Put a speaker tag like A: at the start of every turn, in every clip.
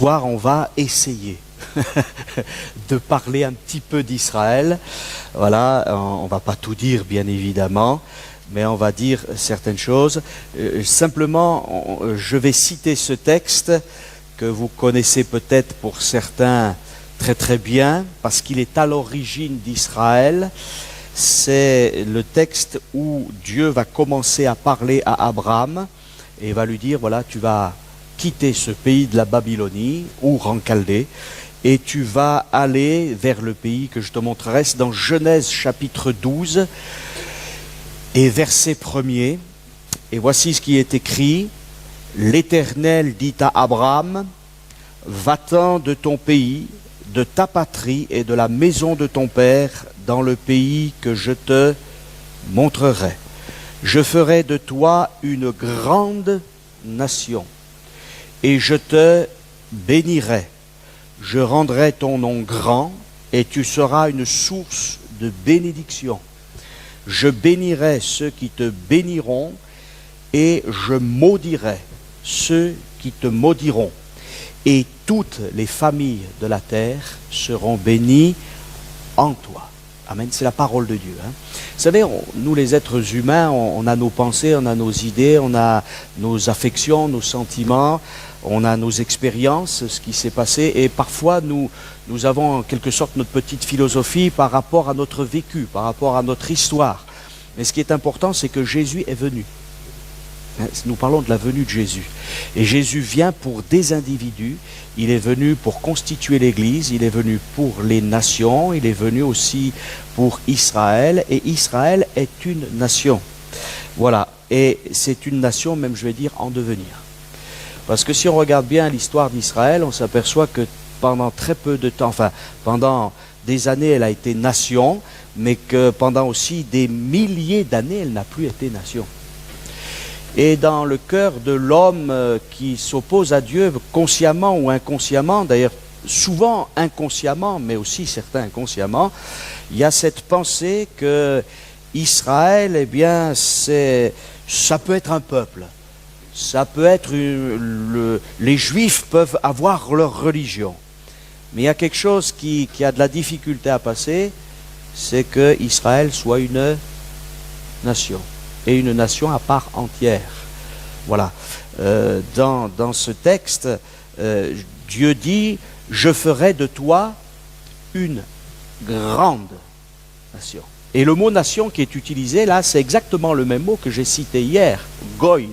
A: soir, on va essayer de parler un petit peu d'Israël. Voilà, on ne va pas tout dire, bien évidemment, mais on va dire certaines choses. Simplement, je vais citer ce texte que vous connaissez peut-être pour certains très très bien, parce qu'il est à l'origine d'Israël. C'est le texte où Dieu va commencer à parler à Abraham et va lui dire, voilà, tu vas quitter ce pays de la Babylonie, ou en Chaldée, et tu vas aller vers le pays que je te montrerai. C'est dans Genèse chapitre 12 et verset 1er. Et voici ce qui est écrit. L'Éternel dit à Abraham, va-t'en de ton pays, de ta patrie et de la maison de ton père dans le pays que je te montrerai. Je ferai de toi une grande nation et je te bénirai. Je rendrai ton nom grand et tu seras une source de bénédiction. Je bénirai ceux qui te béniront et je maudirai ceux qui te maudiront. Et toutes les familles de la terre seront bénies en toi. Amen, c'est la parole de Dieu. Vous savez, nous les êtres humains, on a nos pensées, on a nos idées, on a nos affections, nos sentiments, on a nos expériences, ce qui s'est passé, et parfois nous avons en quelque sorte notre petite philosophie par rapport à notre vécu, par rapport à notre histoire. Mais ce qui est important, c'est que Jésus est venu. Nous parlons de la venue de Jésus. Et Jésus vient pour des individus, il est venu pour constituer l'Église, il est venu pour les nations, il est venu aussi pour Israël, et Israël est une nation. Voilà, et c'est une nation, même je vais dire, en devenir. Parce que si on regarde bien l'histoire d'Israël, on s'aperçoit que pendant très peu de temps, enfin pendant des années elle a été nation, mais que pendant aussi des milliers d'années elle n'a plus été nation. Et dans le cœur de l'homme qui s'oppose à Dieu, consciemment ou inconsciemment, d'ailleurs souvent inconsciemment, mais aussi certains inconsciemment, il y a cette pensée que Israël, eh bien, ça peut être un peuple. Ça peut être les Juifs peuvent avoir leur religion. Mais il y a quelque chose qui a de la difficulté à passer, c'est que Israël soit une nation. Et une nation à part entière. Voilà. Dans ce texte, Dieu dit, je ferai de toi une grande nation. Et le mot nation qui est utilisé là, c'est exactement le même mot que j'ai cité hier, goy,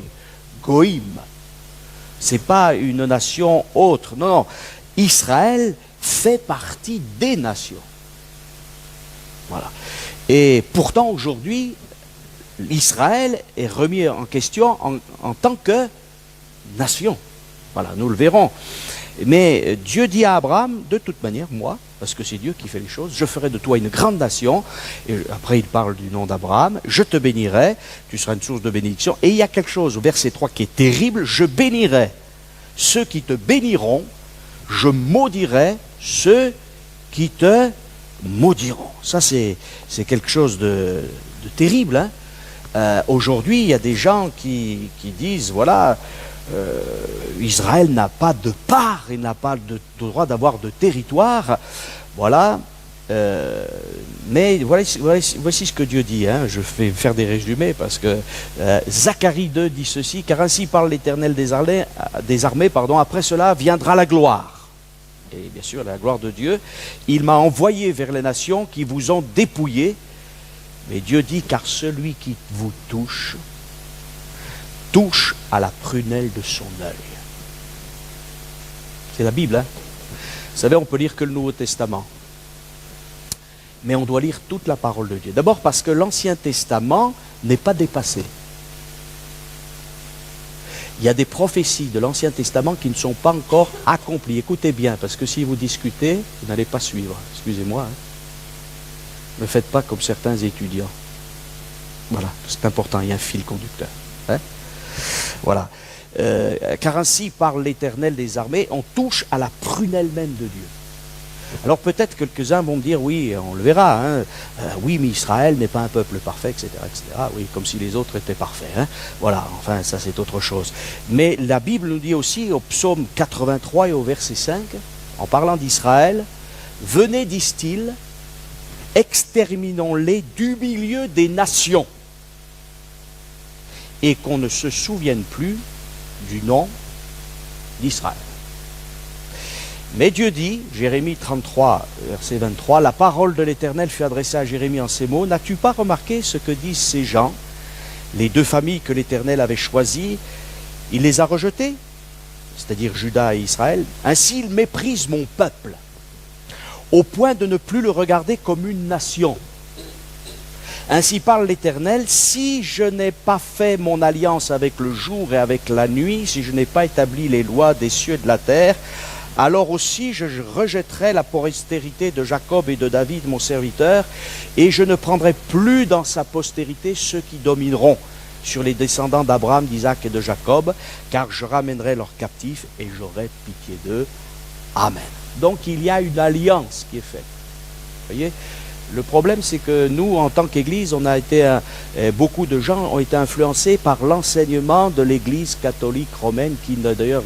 A: goïm. C'est pas une nation autre. Non, non. Israël fait partie des nations. Voilà. Et pourtant aujourd'hui, Israël est remis en question en tant que nation. Voilà, nous le verrons. Mais Dieu dit à Abraham, de toute manière, moi, parce que c'est Dieu qui fait les choses, je ferai de toi une grande nation. Et après, il parle du nom d'Abraham. Je te bénirai, tu seras une source de bénédiction. Et il y a quelque chose au verset 3 qui est terrible. Je bénirai ceux qui te béniront, je maudirai ceux qui te maudiront. Ça, c'est quelque chose de terrible, hein. Aujourd'hui, il y a des gens qui disent, voilà, Israël n'a pas de part, il n'a pas de droit d'avoir de territoire, voilà, mais voici ce que Dieu dit, hein. Je vais faire des résumés parce que Zacharie 2 dit ceci, car ainsi parle l'Éternel des armées, après cela viendra la gloire. Et bien sûr, la gloire de Dieu, il m'a envoyé vers les nations qui vous ont dépouillés. Mais Dieu dit, car celui qui vous touche, touche à la prunelle de son œil. C'est la Bible, hein. Vous savez, on peut lire que le Nouveau Testament. Mais on doit lire toute la parole de Dieu. D'abord parce que l'Ancien Testament n'est pas dépassé. Il y a des prophéties de l'Ancien Testament qui ne sont pas encore accomplies. Écoutez bien, parce que si vous discutez, vous n'allez pas suivre. Excusez-moi, hein. Ne faites pas comme certains étudiants. Voilà, c'est important, il y a un fil conducteur. Hein? Voilà. Car ainsi parle l'Éternel des armées, on touche à la prunelle même de Dieu. Alors peut-être quelques-uns vont me dire, oui, on le verra, hein, oui, mais Israël n'est pas un peuple parfait, etc., etc. Oui, comme si les autres étaient parfaits. Hein. Voilà, enfin, ça c'est autre chose. Mais la Bible nous dit aussi, au psaume 83 et au verset 5, en parlant d'Israël, « Venez, disent-ils, exterminons-les du milieu des nations, et qu'on ne se souvienne plus du nom d'Israël. » Mais Dieu dit, Jérémie 33, verset 23, « La parole de l'Éternel fut adressée à Jérémie en ces mots. N'as-tu pas remarqué ce que disent ces gens? Les deux familles que l'Éternel avait choisies, il les a rejetées, c'est-à-dire Juda et Israël. Ainsi, ils méprisent mon peuple, au point de ne plus le regarder comme une nation. Ainsi parle l'Éternel, si je n'ai pas fait mon alliance avec le jour et avec la nuit, si je n'ai pas établi les lois des cieux et de la terre, alors aussi je rejetterai la postérité de Jacob et de David, mon serviteur, et je ne prendrai plus dans sa postérité ceux qui domineront sur les descendants d'Abraham, d'Isaac et de Jacob, car je ramènerai leurs captifs et j'aurai pitié d'eux. Amen. Donc il y a une alliance qui est faite. Vous voyez ? Le problème, c'est que nous, en tant qu'Église, on a été beaucoup de gens ont été influencés par l'enseignement de l'Église catholique romaine, qui d'ailleurs,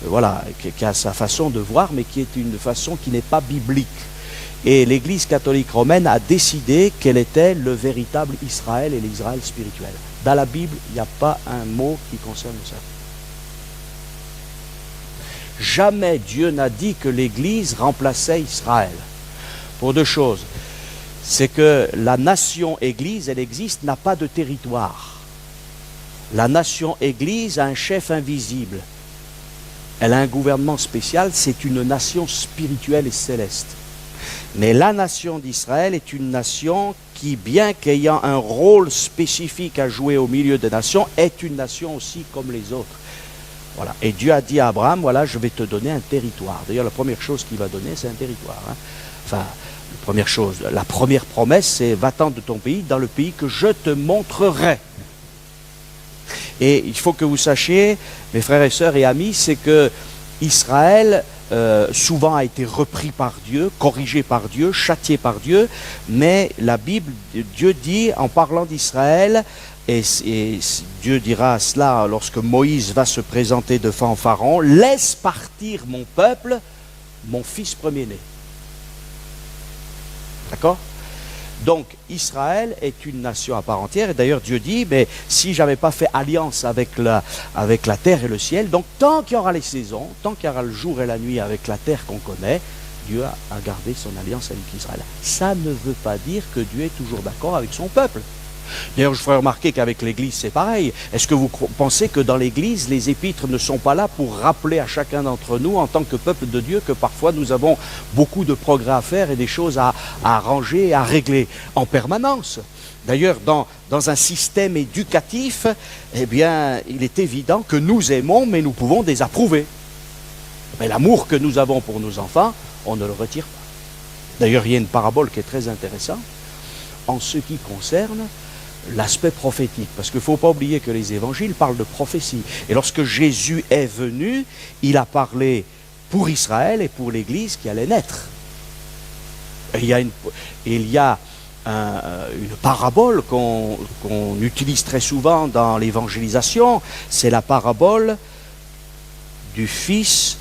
A: voilà, qui a sa façon de voir, mais qui est une façon qui n'est pas biblique. Et l'Église catholique romaine a décidé quel était le véritable Israël et l'Israël spirituel. Dans la Bible, il n'y a pas un mot qui concerne ça. Jamais Dieu n'a dit que l'Église remplaçait Israël. Pour deux choses. C'est que la nation Église, elle existe, n'a pas de territoire. La nation Église a un chef invisible. Elle a un gouvernement spécial, c'est une nation spirituelle et céleste. Mais la nation d'Israël est une nation qui, bien qu'ayant un rôle spécifique à jouer au milieu des nations, est une nation aussi comme les autres. Voilà. Et Dieu a dit à Abraham, voilà, je vais te donner un territoire. D'ailleurs, la première chose qu'il va donner, c'est un territoire. Hein. Enfin, première chose, la première promesse, c'est va-t'en de ton pays dans le pays que je te montrerai. Et il faut que vous sachiez, mes frères et sœurs et amis, c'est que Israël souvent a été repris par Dieu, corrigé par Dieu, châtié par Dieu, mais la Bible, Dieu dit en parlant d'Israël, et Dieu dira cela lorsque Moïse va se présenter devant Pharaon, laisse partir mon peuple, mon fils premier-né. D'accord? Donc, Israël est une nation à part entière. Et d'ailleurs, Dieu dit, mais si je n'avais pas fait alliance avec la terre et le ciel, donc tant qu'il y aura les saisons, tant qu'il y aura le jour et la nuit avec la terre qu'on connaît, Dieu a gardé son alliance avec Israël. Ça ne veut pas dire que Dieu est toujours d'accord avec son peuple. D'ailleurs, je ferai remarquer qu'avec l'Église, c'est pareil. Est-ce que vous pensez que dans l'Église, les épîtres ne sont pas là pour rappeler à chacun d'entre nous, en tant que peuple de Dieu, que parfois nous avons beaucoup de progrès à faire et des choses à arranger et à régler en permanence? D'ailleurs, dans un système éducatif, eh bien, il est évident que nous aimons, mais nous pouvons désapprouver. Mais l'amour que nous avons pour nos enfants, on ne le retire pas. D'ailleurs, il y a une parabole qui est très intéressante en ce qui concerne l'aspect prophétique, parce qu'il ne faut pas oublier que les évangiles parlent de prophétie. Et lorsque Jésus est venu, il a parlé pour Israël et pour l'Église qui allait naître. Et il y a une parabole qu'on utilise très souvent dans l'évangélisation, c'est la parabole du Fils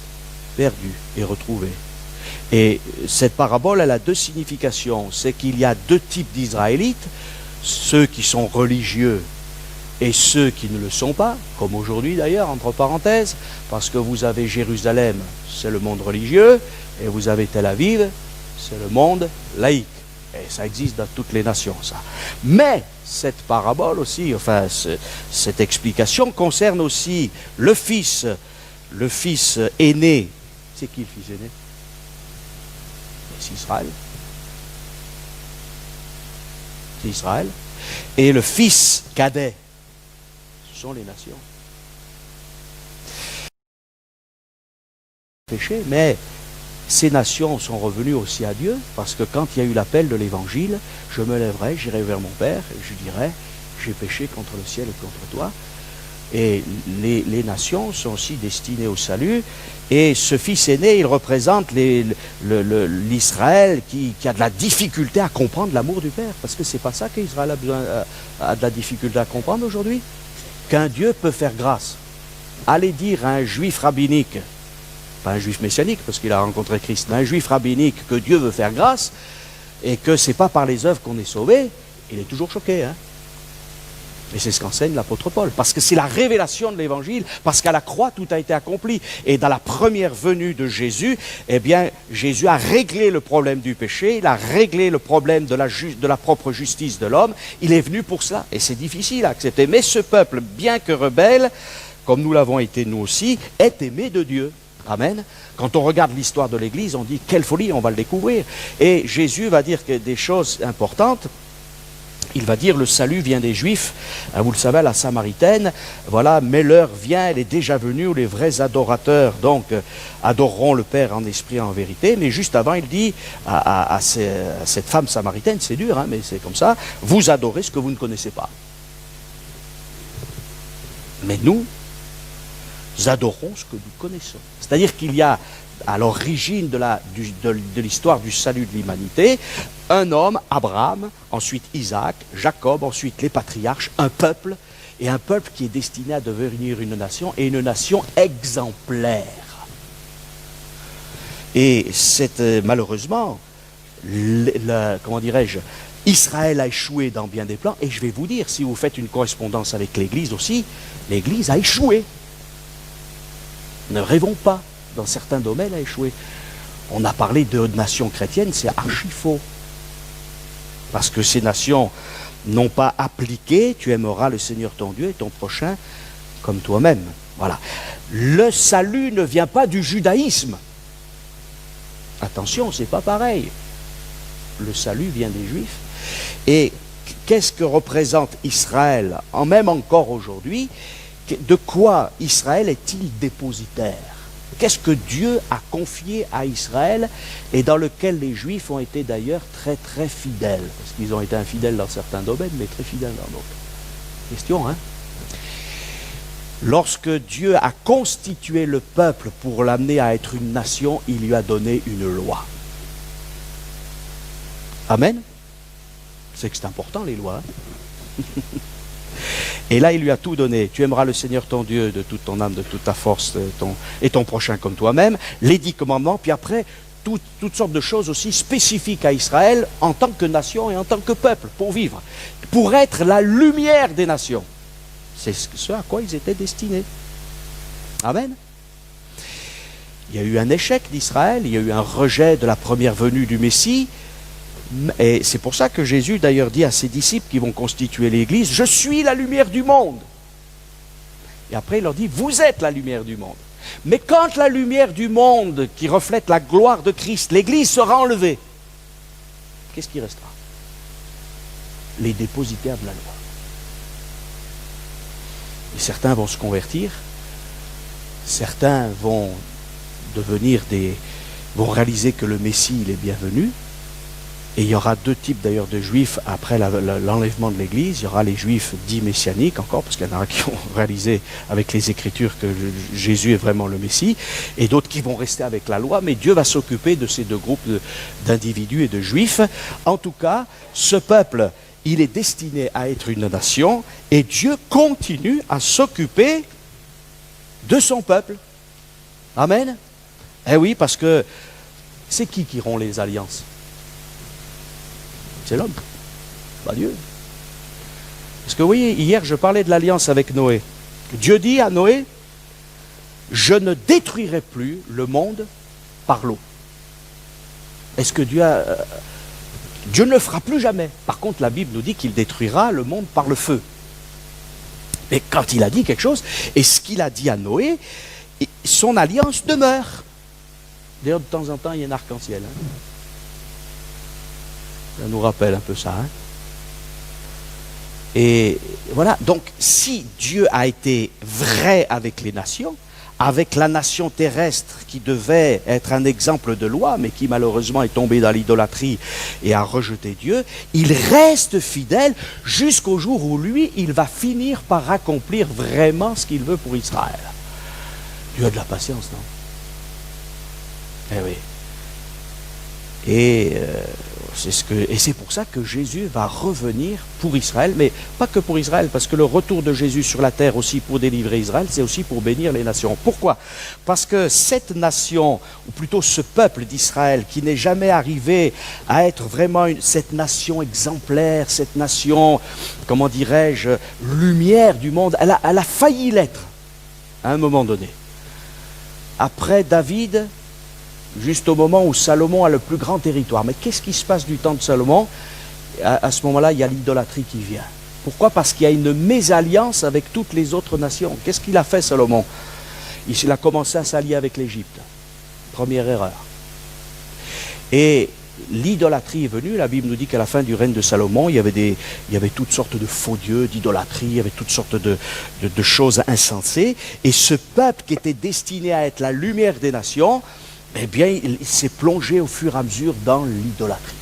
A: perdu et retrouvé. Et cette parabole, elle a deux significations. C'est qu'il y a deux types d'Israélites, ceux qui sont religieux et ceux qui ne le sont pas, comme aujourd'hui d'ailleurs, entre parenthèses, parce que vous avez Jérusalem, c'est le monde religieux, et vous avez Tel Aviv, c'est le monde laïque. Et ça existe dans toutes les nations, ça. Mais cette parabole aussi, enfin, cette explication concerne aussi le fils aîné. C'est qui le fils aîné? C'est Israël. C'est Israël. Et le fils cadet, ce sont les nations. Péché, mais ces nations sont revenues aussi à Dieu, parce que quand il y a eu l'appel de l'Évangile, je me lèverai, j'irai vers mon Père, et je dirai, j'ai péché contre le ciel et contre toi. Et les nations sont aussi destinées au salut. Et ce fils aîné, il représente l'Israël qui a de la difficulté à comprendre l'amour du Père. Parce que c'est pas ça qu'Israël a de la difficulté à comprendre aujourd'hui. Qu'un Dieu peut faire grâce. Allez dire à un juif rabbinique, pas un juif messianique parce qu'il a rencontré Christ, mais un juif rabbinique que Dieu veut faire grâce et que c'est pas par les œuvres qu'on est sauvé, il est toujours choqué. Et c'est ce qu'enseigne l'apôtre Paul, parce que c'est la révélation de l'évangile, parce qu'à la croix tout a été accompli. Et dans la première venue de Jésus, eh bien, Jésus a réglé le problème du péché, il a réglé le problème de la propre justice de l'homme, il est venu pour cela. Et c'est difficile à accepter. Mais ce peuple, bien que rebelle, comme nous l'avons été nous aussi, est aimé de Dieu. Amen. Quand on regarde l'histoire de l'Église, on dit quelle folie, on va le découvrir. Et Jésus va dire des choses importantes. Il va dire le salut vient des Juifs, vous le savez, la Samaritaine, voilà, mais l'heure vient, elle est déjà venue où les vrais adorateurs donc adoreront le Père en esprit et en vérité. Mais juste avant, il dit à cette femme samaritaine, c'est dur, mais c'est comme ça, vous adorez ce que vous ne connaissez pas. Mais nous adorons ce que nous connaissons. C'est-à-dire qu'il y a à l'origine de l'histoire du salut de l'humanité, un homme, Abraham, ensuite Isaac, Jacob, ensuite les patriarches, un peuple qui est destiné à devenir une nation, et une nation exemplaire. Et malheureusement, comment dirais-je, Israël a échoué dans bien des plans, et je vais vous dire, si vous faites une correspondance avec l'Église aussi, l'Église a échoué. Ne rêvons pas. Dans certains domaines, a échoué. On a parlé de nations chrétiennes, c'est archi faux. Parce que ces nations n'ont pas appliqué, tu aimeras le Seigneur ton Dieu et ton prochain comme toi-même. Voilà. Le salut ne vient pas du judaïsme. Attention, c'est pas pareil. Le salut vient des Juifs. Et qu'est-ce que représente Israël, même encore aujourd'hui? De quoi Israël est-il dépositaire? Qu'est-ce que Dieu a confié à Israël et dans lequel les Juifs ont été d'ailleurs très très fidèles? Parce qu'ils ont été infidèles dans certains domaines, mais très fidèles dans d'autres. Question, Lorsque Dieu a constitué le peuple pour l'amener à être une nation, il lui a donné une loi. Amen? C'est que c'est important les lois. Et là, il lui a tout donné. Tu aimeras le Seigneur ton Dieu de toute ton âme, de toute ta force, et ton prochain comme toi-même. Les 10 commandements, puis après, toutes sortes de choses aussi spécifiques à Israël en tant que nation et en tant que peuple, pour vivre. Pour être la lumière des nations. C'est ce à quoi ils étaient destinés. Amen. Il y a eu un échec d'Israël, il y a eu un rejet de la première venue du Messie. Et c'est pour ça que Jésus d'ailleurs dit à ses disciples qui vont constituer l'Église, je suis la lumière du monde. Et après il leur dit, vous êtes la lumière du monde. Mais quand la lumière du monde qui reflète la gloire de Christ, l'Église sera enlevée, qu'est-ce qui restera? Les dépositaires de la loi. Et certains vont se convertir, certains vont vont réaliser que le Messie il est bienvenu. Et il y aura 2 types d'ailleurs de juifs après l'enlèvement de l'Église. Il y aura les juifs dits messianiques encore, parce qu'il y en a qui ont réalisé avec les Écritures que Jésus est vraiment le Messie, et d'autres qui vont rester avec la loi, mais Dieu va s'occuper de ces 2 groupes d'individus et de juifs. En tout cas, ce peuple, il est destiné à être une nation, et Dieu continue à s'occuper de son peuple. Amen. Eh oui, parce que c'est qui rompt les alliances? C'est l'homme, pas Dieu. Parce que vous voyez, hier je parlais de l'alliance avec Noé. Dieu dit à Noé, je ne détruirai plus le monde par l'eau. Est-ce que Dieu ne le fera plus jamais. Par contre, la Bible nous dit qu'il détruira le monde par le feu. Mais quand il a dit quelque chose, et ce qu'il a dit à Noé, son alliance demeure. D'ailleurs, de temps en temps, il y a un arc-en-ciel. Ça nous rappelle un peu ça. Et voilà, donc si Dieu a été vrai avec les nations, avec la nation terrestre qui devait être un exemple de loi, mais qui malheureusement est tombée dans l'idolâtrie et a rejeté Dieu, il reste fidèle jusqu'au jour où lui, il va finir par accomplir vraiment ce qu'il veut pour Israël. Dieu a de la patience, non? Eh oui. Et c'est pour ça que Jésus va revenir pour Israël, mais pas que pour Israël, parce que le retour de Jésus sur la terre aussi pour délivrer Israël, c'est aussi pour bénir les nations. Pourquoi? Parce que cette nation, ou plutôt ce peuple d'Israël, qui n'est jamais arrivé à être vraiment cette nation exemplaire, cette nation, comment dirais-je, lumière du monde, elle a failli l'être à un moment donné. Après David, juste au moment où Salomon a le plus grand territoire. Mais qu'est-ce qui se passe du temps de Salomon? À ce moment-là, il y a l'idolâtrie qui vient. Pourquoi? Parce qu'il y a une mésalliance avec toutes les autres nations. Qu'est-ce qu'il a fait, Salomon? Il a commencé à s'allier avec l'Égypte. Première erreur. Et l'idolâtrie est venue. La Bible nous dit qu'à la fin du règne de Salomon, il y avait toutes sortes de faux dieux, d'idolâtrie, il y avait toutes sortes de choses insensées. Et ce peuple qui était destiné à être la lumière des nations, eh bien, il s'est plongé au fur et à mesure dans l'idolâtrie.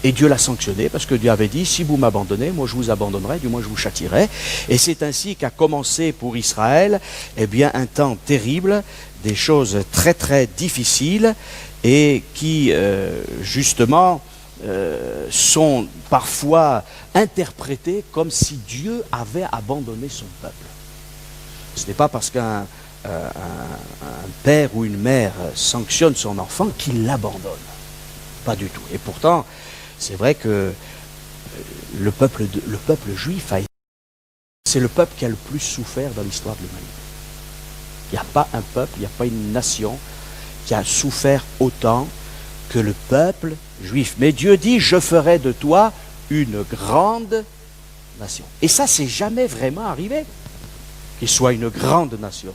A: Et Dieu l'a sanctionné parce que Dieu avait dit, si vous m'abandonnez, moi je vous abandonnerai, du moins je vous châtierai. Et c'est ainsi qu'a commencé pour Israël, eh bien, un temps terrible, des choses très très difficiles et qui, justement, sont parfois interprétées comme si Dieu avait abandonné son peuple. Ce n'est pas parce qu'un père ou une mère sanctionne son enfant qu'il l'abandonne. Pas du tout. Et pourtant, c'est vrai que le peuple juif c'est le peuple qui a le plus souffert dans l'histoire de l'humanité. Il n'y a pas un peuple, il n'y a pas une nation qui a souffert autant que le peuple juif. Mais Dieu dit, je ferai de toi une grande nation. Et ça, c'est jamais vraiment arrivé, qu'il soit une grande nation.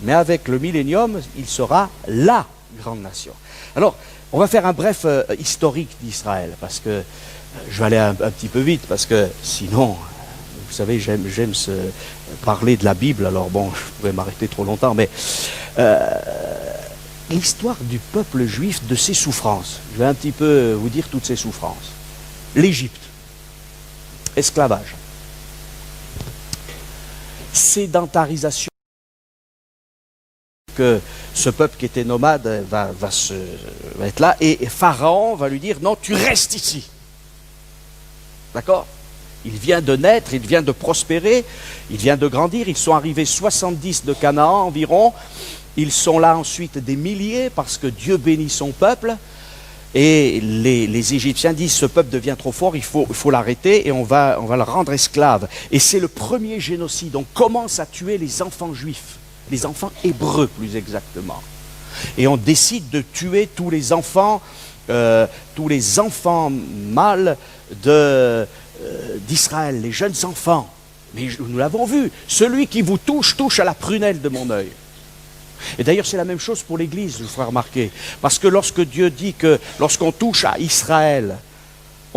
A: Mais avec le millénium, il sera la grande nation. Alors, on va faire un bref historique d'Israël, parce que je vais aller un petit peu vite, parce que sinon, vous savez, j'aime parler de la Bible, alors bon, je pourrais m'arrêter trop longtemps, mais l'histoire du peuple juif, de ses souffrances, je vais un petit peu vous dire toutes ses souffrances. L'Égypte, esclavage, sédentarisation, que ce peuple qui était nomade va être là, et Pharaon va lui dire, non, tu restes ici. D'accord? Il vient de naître, il vient de prospérer, il vient de grandir, ils sont arrivés 70 de Canaan environ, ils sont là ensuite des milliers parce que Dieu bénit son peuple, et les Égyptiens disent, ce peuple devient trop fort, il faut l'arrêter et on va le rendre esclave. Et c'est le premier génocide, on commence à tuer les enfants juifs. Les enfants hébreux plus exactement. Et on décide de tuer tous les enfants mâles d'Israël, les jeunes enfants. Mais nous l'avons vu, celui qui vous touche, touche à la prunelle de mon œil. Et d'ailleurs c'est la même chose pour l'Église, je vous ferai remarquer. Parce que lorsque Dieu dit que lorsqu'on touche à Israël,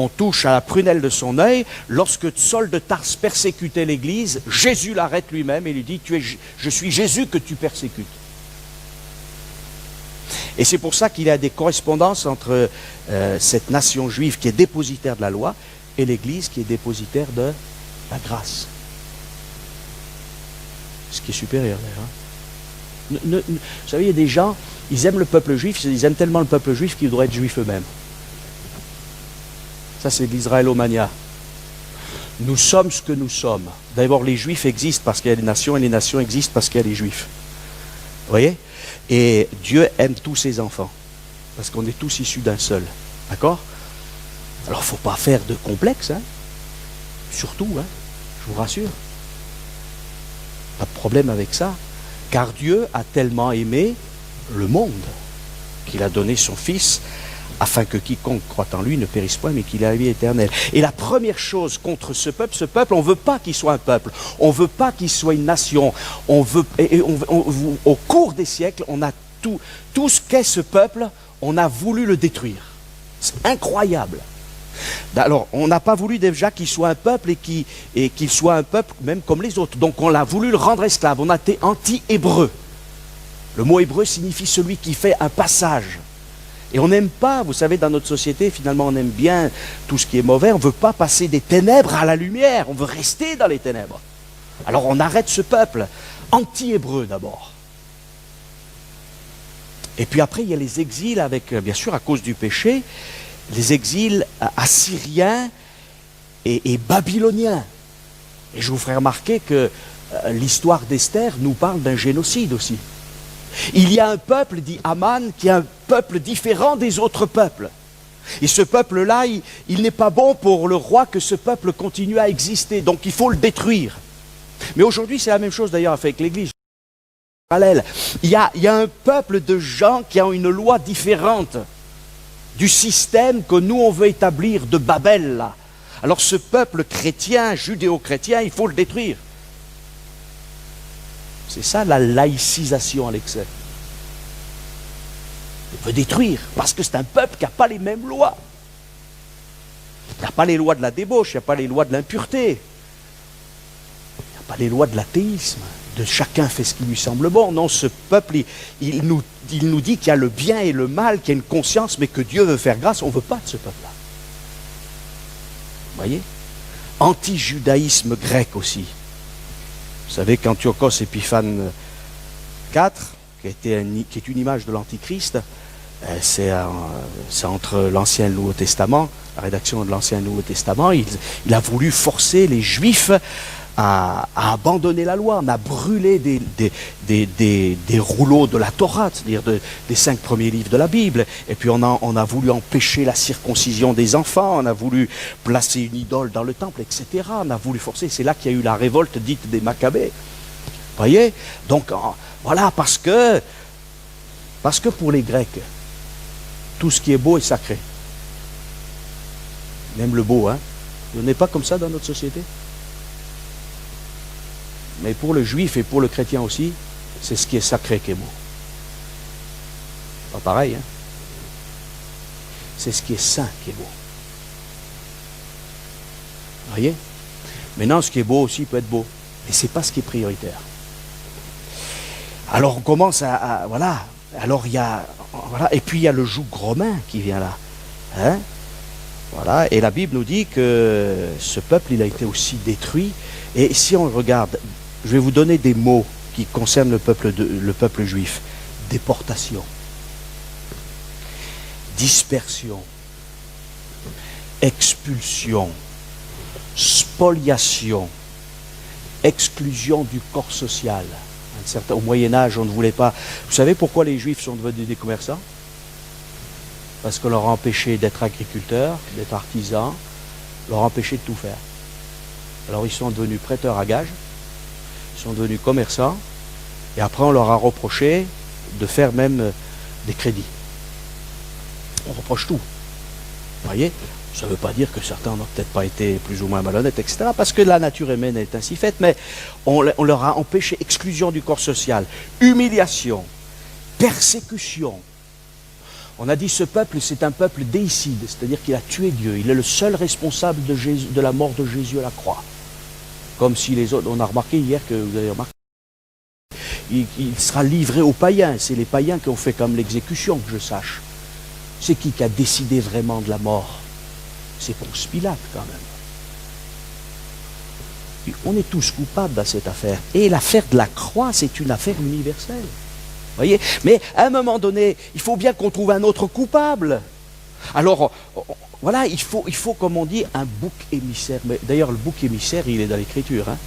A: on touche à la prunelle de son œil. Lorsque Saul de Tarse persécutait l'Église, Jésus l'arrête lui-même et lui dit, je suis Jésus que tu persécutes. Et c'est pour ça qu'il y a des correspondances entre cette nation juive qui est dépositaire de la loi et l'Église qui est dépositaire de la grâce. Ce qui est supérieur d'ailleurs. Vous savez, il y a des gens, ils aiment le peuple juif, ils aiment tellement le peuple juif qu'ils devraient être juifs eux-mêmes. Ça, c'est de l'israélomania. Nous sommes ce que nous sommes. D'abord, les Juifs existent parce qu'il y a des nations, et les nations existent parce qu'il y a des Juifs. Vous voyez? Et Dieu aime tous ses enfants, parce qu'on est tous issus d'un seul. D'accord? Alors, il ne faut pas faire de complexe, hein? Surtout, hein? Je vous rassure. Pas de problème avec ça. Car Dieu a tellement aimé le monde qu'il a donné son Fils, afin que quiconque croit en lui ne périsse point, mais qu'il ait la vie éternelle. Et la première chose contre ce peuple, on ne veut pas qu'il soit un peuple, on ne veut pas qu'il soit une nation. Au cours des siècles, on a tout ce qu'est ce peuple, on a voulu le détruire. C'est incroyable. Alors, on n'a pas voulu déjà qu'il soit un peuple et qu'il soit un peuple même comme les autres. Donc, on l'a voulu le rendre esclave. On a été anti-hébreu. Le mot hébreu signifie celui qui fait un passage. Et on n'aime pas, vous savez, dans notre société, finalement, on aime bien tout ce qui est mauvais. On ne veut pas passer des ténèbres à la lumière. On veut rester dans les ténèbres. Alors, on arrête ce peuple anti-hébreu d'abord. Et puis après, il y a les exils avec, bien sûr, à cause du péché, les exils assyriens et babyloniens. Et je vous ferai remarquer que l'histoire d'Esther nous parle d'un génocide aussi. Il y a un peuple, dit Aman, qui est un peuple différent des autres peuples. Et ce peuple-là, il n'est pas bon pour le roi que ce peuple continue à exister. Donc il faut le détruire. Mais aujourd'hui, c'est la même chose d'ailleurs avec l'Église. Il y a un peuple de gens qui ont une loi différente du système que nous on veut établir de Babel là. Alors ce peuple chrétien, judéo-chrétien, il faut le détruire. C'est ça la laïcisation à l'excès. Il veut détruire parce que c'est un peuple qui n'a pas les mêmes lois. Il n'y a pas les lois de la débauche, il n'y a pas les lois de l'impureté. Il n'y a pas les lois de l'athéisme, de chacun fait ce qui lui semble bon. Non, ce peuple, il nous dit qu'il y a le bien et le mal, qu'il y a une conscience, mais que Dieu veut faire grâce. On ne veut pas de ce peuple-là. Vous voyez? Anti-judaïsme grec aussi. Vous savez qu'Antiochos Épiphane IV, qui est une image de l'Antichrist, c'est entre l'Ancien et le Nouveau Testament, la rédaction de l'Ancien et le Nouveau Testament, il a voulu forcer les Juifs à abandonner la loi. On a brûlé des rouleaux de la Torah, c'est-à-dire des 5 premiers livres de la Bible. Et puis on a voulu empêcher la circoncision des enfants, on a voulu placer une idole dans le temple, etc. On a voulu forcer. C'est là qu'il y a eu la révolte dite des Maccabées. Vous voyez? Donc voilà, parce que pour les Grecs, tout ce qui est beau est sacré. Même le beau, hein? On n'est pas comme ça dans notre société. Mais pour le juif et pour le chrétien aussi, c'est ce qui est sacré qui est beau. Pas pareil, hein? C'est ce qui est saint qui est beau. Vous voyez? Maintenant, ce qui est beau aussi peut être beau. Mais ce n'est pas ce qui est prioritaire. Alors on commence voilà. Alors il y a. Voilà. Et puis il y a le joug romain qui vient là. Hein? Voilà. Et la Bible nous dit que ce peuple, il a été aussi détruit. Et si on regarde, je vais vous donner des mots qui concernent le peuple juif. Déportation, dispersion, expulsion, spoliation, exclusion du corps social. Au Moyen-Âge, on ne voulait pas. Vous savez pourquoi les Juifs sont devenus des commerçants? Parce qu'on leur a empêché d'être agriculteurs, d'être artisans, leur a empêché de tout faire. Alors ils sont devenus prêteurs à gages, ils sont devenus commerçants, et après on leur a reproché de faire même des crédits. On reproche tout. Vous voyez? Ça ne veut pas dire que certains n'ont peut-être pas été plus ou moins malhonnêtes, etc. Parce que la nature humaine est ainsi faite, mais on leur a empêché exclusion du corps social, humiliation, persécution. On a dit ce peuple, c'est un peuple déicide, c'est-à-dire qu'il a tué Dieu. Il est le seul responsable de la mort de Jésus à la croix. Comme si les autres, on a remarqué hier que vous avez remarqué, il sera livré aux païens. C'est les païens qui ont fait comme l'exécution, que je sache. C'est qui a décidé vraiment de la mort? C'est Ponce Pilate quand même. On est tous coupables dans cette affaire. Et l'affaire de la croix, c'est une affaire universelle. Voyez? Mais à un moment donné, il faut bien qu'on trouve un autre coupable. Alors, voilà, il faut, comme on dit, un bouc émissaire. Mais d'ailleurs, le bouc émissaire, il est dans l'Écriture. Hein?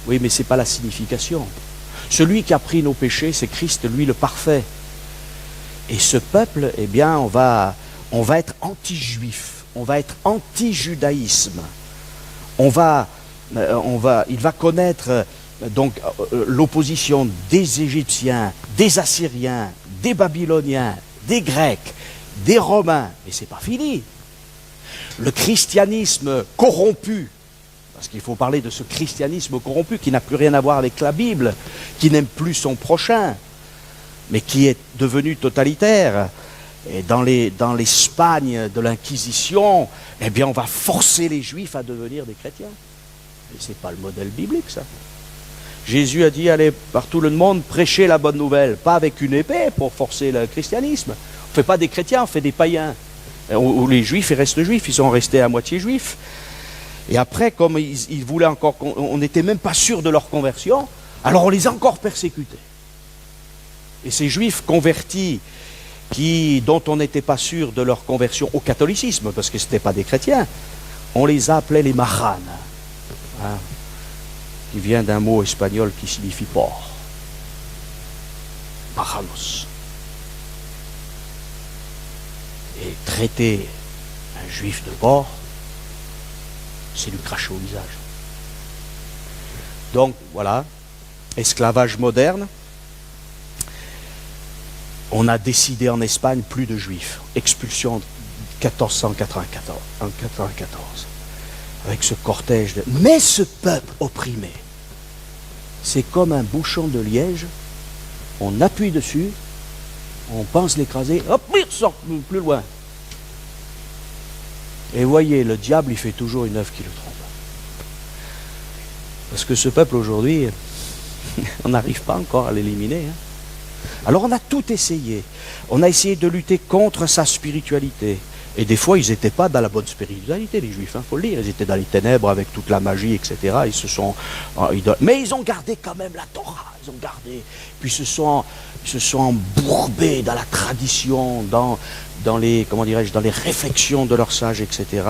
A: Oui, mais ce n'est pas la signification. Celui qui a pris nos péchés, c'est Christ, lui le parfait. Et ce peuple, eh bien, on va être anti-juif. On va être anti-judaïsme. Il va connaître donc l'opposition des Égyptiens, des Assyriens, des Babyloniens, des Grecs, des Romains. Mais ce n'est pas fini. Le christianisme corrompu, parce qu'il faut parler de ce christianisme corrompu qui n'a plus rien à voir avec la Bible, qui n'aime plus son prochain, mais qui est devenu totalitaire. Et dans l'Espagne de l'Inquisition, eh bien, on va forcer les Juifs à devenir des chrétiens. Et ce n'est pas le modèle biblique, ça. Jésus a dit, allez par tout le monde, prêcher la bonne nouvelle, pas avec une épée pour forcer le christianisme. On ne fait pas des chrétiens, on fait des païens. Où les Juifs, ils restent juifs, ils sont restés à moitié juifs. Et après, comme ils voulaient encore, on n'était même pas sûr de leur conversion, alors on les a encore persécutés. Et ces Juifs convertis, dont on n'était pas sûr de leur conversion au catholicisme, parce que ce n'étaient pas des chrétiens, on les a appelés les marranes, hein, qui vient d'un mot espagnol qui signifie porc. Marranos. Et traiter un juif de porc, c'est lui cracher au visage. Donc voilà, esclavage moderne. On a décidé en Espagne plus de juifs. Expulsion en 1494. Avec ce cortège de... Mais ce peuple opprimé, c'est comme un bouchon de liège. On appuie dessus, on pense l'écraser, hop, il sort plus loin. Et voyez, le diable, il fait toujours une œuvre qui le trompe. Parce que ce peuple aujourd'hui, on n'arrive pas encore à l'éliminer. Hein. Alors on a tout essayé. On a essayé de lutter contre sa spiritualité. Et des fois, ils n'étaient pas dans la bonne spiritualité, les Juifs, il faut le dire. Ils étaient dans les ténèbres avec toute la magie, etc. Mais ils ont gardé quand même la Torah. Ils ont gardé. Puis ils se sont embourbés dans la tradition, dans les réflexions de leurs sages, etc.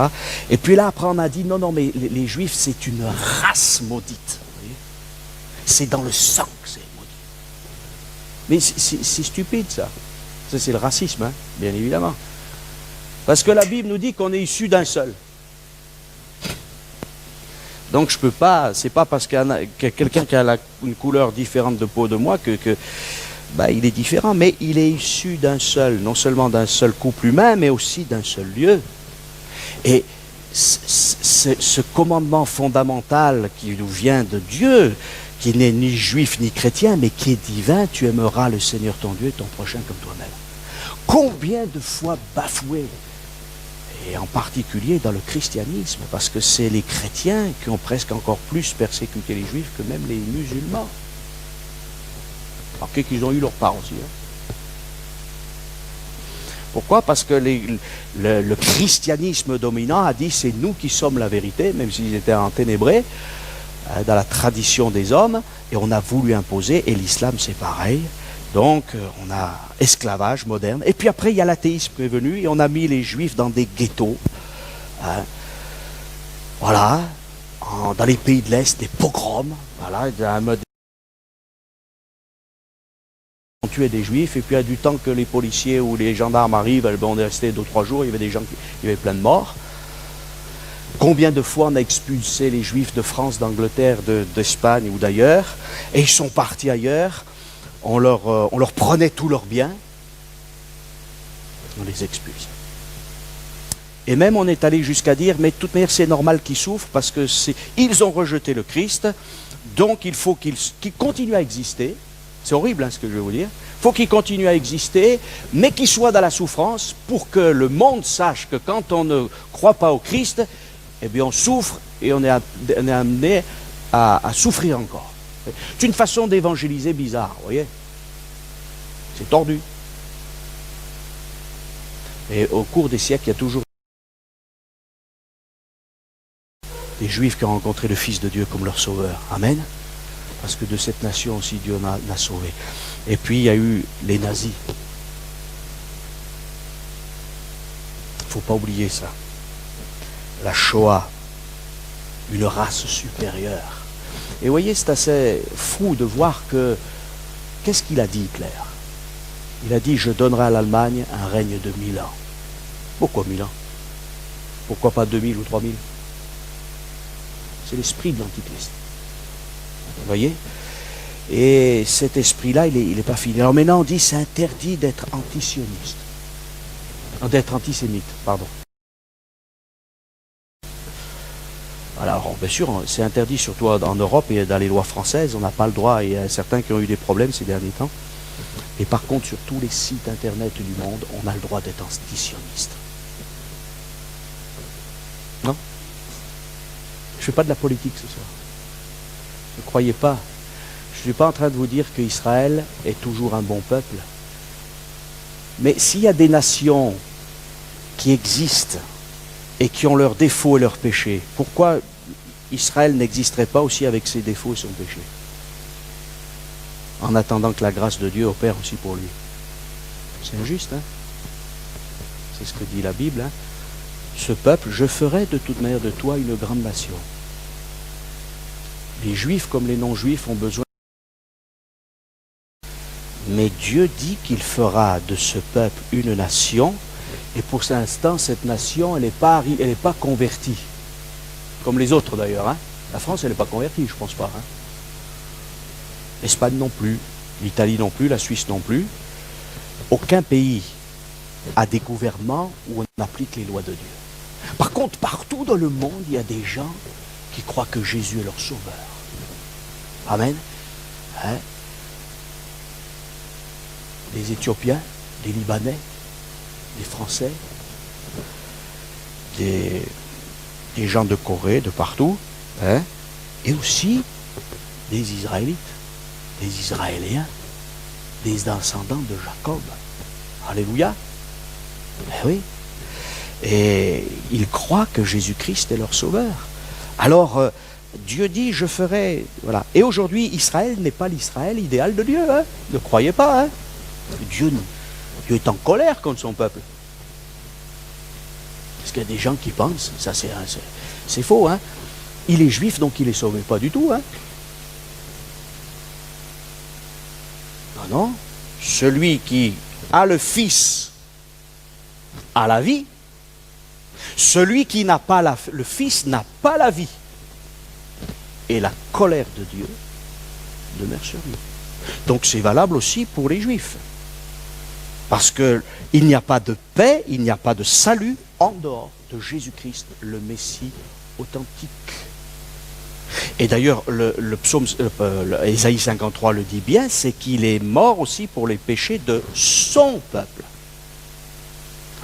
A: Et puis là, après, on a dit, non, mais les Juifs, c'est une race maudite. C'est dans le sang que c'est maudit. Mais c'est stupide, ça. Ça, c'est le racisme, hein, bien évidemment. Parce que la Bible nous dit qu'on est issu d'un seul. Donc je peux pas, c'est pas parce qu'il y a quelqu'un qui a une couleur différente de peau de moi que il est différent, mais il est issu d'un seul, non seulement d'un seul couple humain, mais aussi d'un seul lieu. Et ce commandement fondamental qui nous vient de Dieu, qui n'est ni juif ni chrétien, mais qui est divin, tu aimeras le Seigneur ton Dieu et ton prochain comme toi-même. Combien de fois bafoué, et en particulier dans le christianisme, parce que c'est les chrétiens qui ont presque encore plus persécuté les juifs que même les musulmans. Alors qu'ils ont eu leur part aussi. Hein. Pourquoi? Parce que le christianisme dominant a dit c'est nous qui sommes la vérité, même s'ils étaient enténébrés dans la tradition des hommes, et on a voulu imposer, et l'islam c'est pareil. Donc, on a esclavage moderne. Et puis après, il y a l'athéisme qui est venu et on a mis les Juifs dans des ghettos. Hein. Voilà. Dans les pays de l'Est, des pogroms. Voilà. Un mode. On tuait des Juifs et puis, du temps que les policiers ou les gendarmes arrivent, on est resté 2 ou 3 jours, il y avait des gens il y avait plein de morts. Combien de fois on a expulsé les Juifs de France, d'Angleterre, d'Espagne ou d'ailleurs, et ils sont partis ailleurs. On leur prenait tous leurs biens, on les expulse. Et même on est allé jusqu'à dire, mais de toute manière c'est normal qu'ils souffrent parce que ils ont rejeté le Christ, donc il faut qu'ils continuent à exister. C'est horrible hein, ce que je vais vous dire. Il faut qu'ils continuent à exister, mais qu'ils soient dans la souffrance pour que le monde sache que quand on ne croit pas au Christ, eh bien on souffre et on est amené à souffrir encore. C'est une façon d'évangéliser bizarre, vous voyez. C'est tordu. Et au cours des siècles, il y a toujours des Juifs qui ont rencontré le Fils de Dieu comme leur sauveur. Amen. Parce que de cette nation aussi, Dieu l'a sauvé. Et puis, il y a eu les nazis. Il ne faut pas oublier ça. La Shoah, une race supérieure. Et vous voyez, c'est assez fou de voir que... Qu'est-ce qu'il a dit, Hitler? Il a dit, je donnerai à l'Allemagne un règne de 1000 ans. Pourquoi 1000 ans? Pourquoi pas 2000 ou 3000? C'est l'esprit de l'Antichrist. Vous voyez? Et cet esprit-là, il n'est pas fini. Alors maintenant, on dit, c'est interdit d'être antisioniste. D'être antisémite, pardon. Alors, bien sûr, c'est interdit surtout en Europe et dans les lois françaises, on n'a pas le droit. Il y a certains qui ont eu des problèmes ces derniers temps. Et par contre, sur tous les sites internet du monde, on a le droit d'être antisioniste. Non? Je ne fais pas de la politique ce soir. Ne croyez pas. Je ne suis pas en train de vous dire qu'Israël est toujours un bon peuple. Mais s'il y a des nations qui existent et qui ont leurs défauts et leurs péchés, pourquoi Israël n'existerait pas aussi avec ses défauts et son péché? En attendant que la grâce de Dieu opère aussi pour lui. C'est injuste, hein? C'est ce que dit la Bible, hein? Ce peuple, je ferai de toute manière de toi une grande nation. Les juifs comme les non-juifs ont besoin. Mais Dieu dit qu'il fera de ce peuple une nation, et pour l'instant, cette nation, elle n'est pas convertie. Comme les autres d'ailleurs, hein? La France, elle n'est pas convertie, je ne pense pas, hein? L'Espagne non plus, l'Italie non plus, la Suisse non plus. Aucun pays a des gouvernements où on applique les lois de Dieu. Par contre, partout dans le monde, il y a des gens qui croient que Jésus est leur sauveur. Amen. Hein? Des Éthiopiens, des Libanais, des Français, des gens de Corée, de partout, hein? Et aussi des Israélites. Des Israéliens, des descendants de Jacob. Alléluia. Eh oui. Et ils croient que Jésus-Christ est leur sauveur. Alors, Dieu dit, je ferai... Voilà. Et aujourd'hui, Israël n'est pas l'Israël idéal de Dieu. Hein? Ne croyez pas. Hein? Dieu est en colère contre son peuple. Parce qu'il y a des gens qui pensent, ça c'est faux. Hein? Il est juif, donc il est sauvé. Pas du tout. Hein? Non, celui qui a le Fils a la vie, celui qui n'a pas le Fils n'a pas la vie. Et la colère de Dieu demeure sur lui. Donc c'est valable aussi pour les Juifs. Parce qu'il n'y a pas de paix, il n'y a pas de salut en dehors de Jésus-Christ, le Messie authentique. Et d'ailleurs, le psaume, Ésaïe 53 le dit bien, c'est qu'il est mort aussi pour les péchés de son peuple.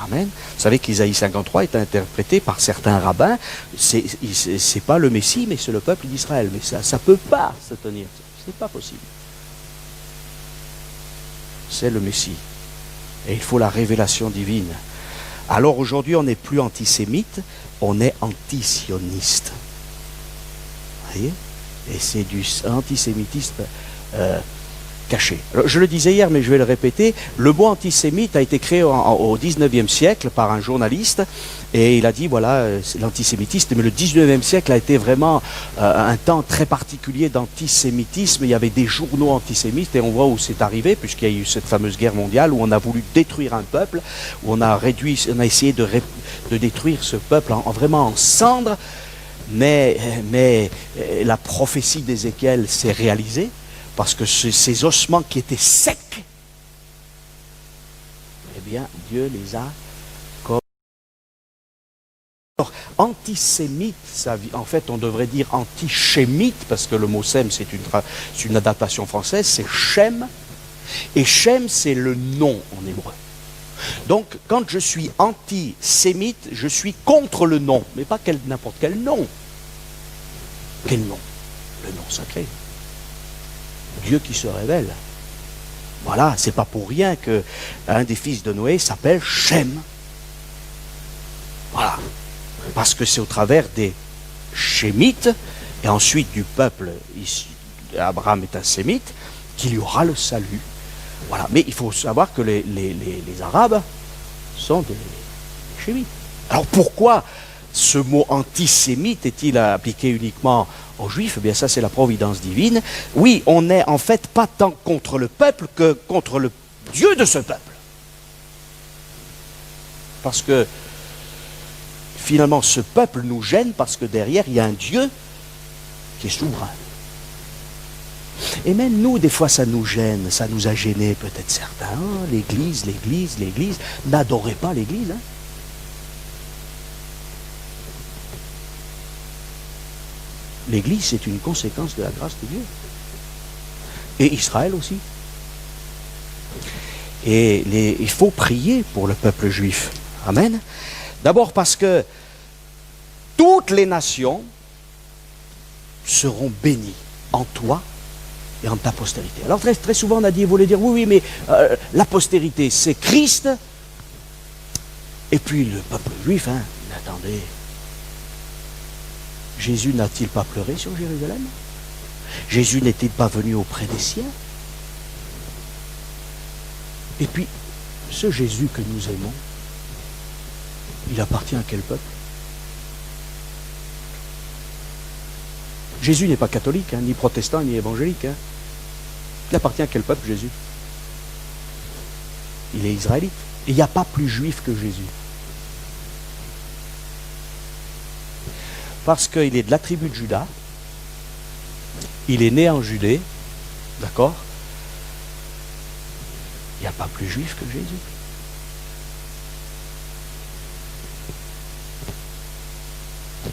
A: Amen. Vous savez qu'Ésaïe 53 est interprété par certains rabbins, c'est pas le Messie, mais c'est le peuple d'Israël. Mais ça ne peut pas se tenir. Ce n'est pas possible. C'est le Messie. Et il faut la révélation divine. Alors aujourd'hui, on n'est plus antisémite, on est antisioniste. Et c'est du antisémitisme caché. Alors, je le disais hier, mais je vais le répéter, le mot antisémite a été créé au 19e siècle par un journaliste, et il a dit, voilà, c'est l'antisémitisme, mais le 19e siècle a été vraiment un temps très particulier d'antisémitisme. Il y avait des journaux antisémites, et on voit où c'est arrivé, puisqu'il y a eu cette fameuse guerre mondiale, où on a voulu détruire un peuple, où on a essayé de détruire ce peuple vraiment en cendres. Mais la prophétie d'Ézéchiel s'est réalisée parce que ces ossements qui étaient secs, eh bien, Dieu les a comme... Alors, antisémite, en fait, on devrait dire antichémite, parce que le mot sème, c'est une adaptation française, c'est Shem, et Shem, c'est le nom en hébreu. Donc, quand je suis antisémite, je suis contre le nom, mais pas n'importe quel nom. Quel nom? Le nom sacré. Dieu qui se révèle. Voilà, c'est pas pour rien qu'un des fils de Noé s'appelle Shem. Voilà. Parce que c'est au travers des Shémites, et ensuite du peuple, Abraham est un sémite, qu'il y aura le salut. Voilà. Mais il faut savoir que les Arabes sont des Shémites. Alors pourquoi ce mot antisémite est-il appliqué uniquement aux Juifs? Eh bien ça, c'est la providence divine. Oui, on n'est en fait pas tant contre le peuple que contre le Dieu de ce peuple. Parce que finalement, ce peuple nous gêne parce que derrière, il y a un Dieu qui est souverain. Et même nous, des fois, ça nous gêne, ça nous a gêné peut-être certains. Oh, l'Église, n'adorez pas l'Église. Hein? L'Église, c'est une conséquence de la grâce de Dieu. Et Israël aussi. Et il faut prier pour le peuple juif. Amen. D'abord parce que toutes les nations seront bénies en toi et en ta postérité. Alors très, très souvent on a dit, vous voulez dire, oui, mais la postérité c'est Christ, et puis le peuple juif, hein, mais attendez, Jésus n'a-t-il pas pleuré sur Jérusalem? Jésus n'est-il pas venu auprès des siens? Et puis, ce Jésus que nous aimons, il appartient à quel peuple? Jésus n'est pas catholique, hein, ni protestant, ni évangélique. Hein. Il appartient à quel peuple, Jésus? Il est israélite. Et il n'y a pas plus juif que Jésus. Parce qu'il est de la tribu de Juda, il est né en Judée, d'accord? Il n'y a pas plus juif que Jésus.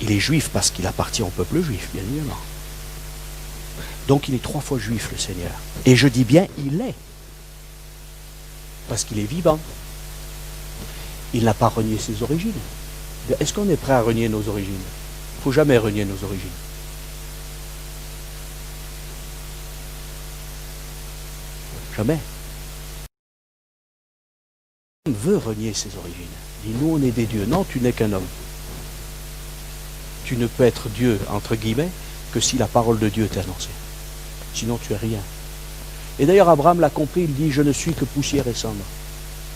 A: Il est juif parce qu'il appartient au peuple juif, bien évidemment. Donc il est 3 fois juif, le Seigneur. Et je dis bien, il est. Parce qu'il est vivant. Il n'a pas renié ses origines. Est-ce qu'on est prêt à renier nos origines? Il ne faut jamais renier nos origines. Jamais. L'homme veut renier ses origines. Il dit, nous on est des dieux. Non, tu n'es qu'un homme. Tu ne peux être Dieu, entre guillemets, que si la parole de Dieu t'est annoncée. Sinon tu es rien. Et d'ailleurs Abraham l'a compris, il dit, je ne suis que poussière et cendre.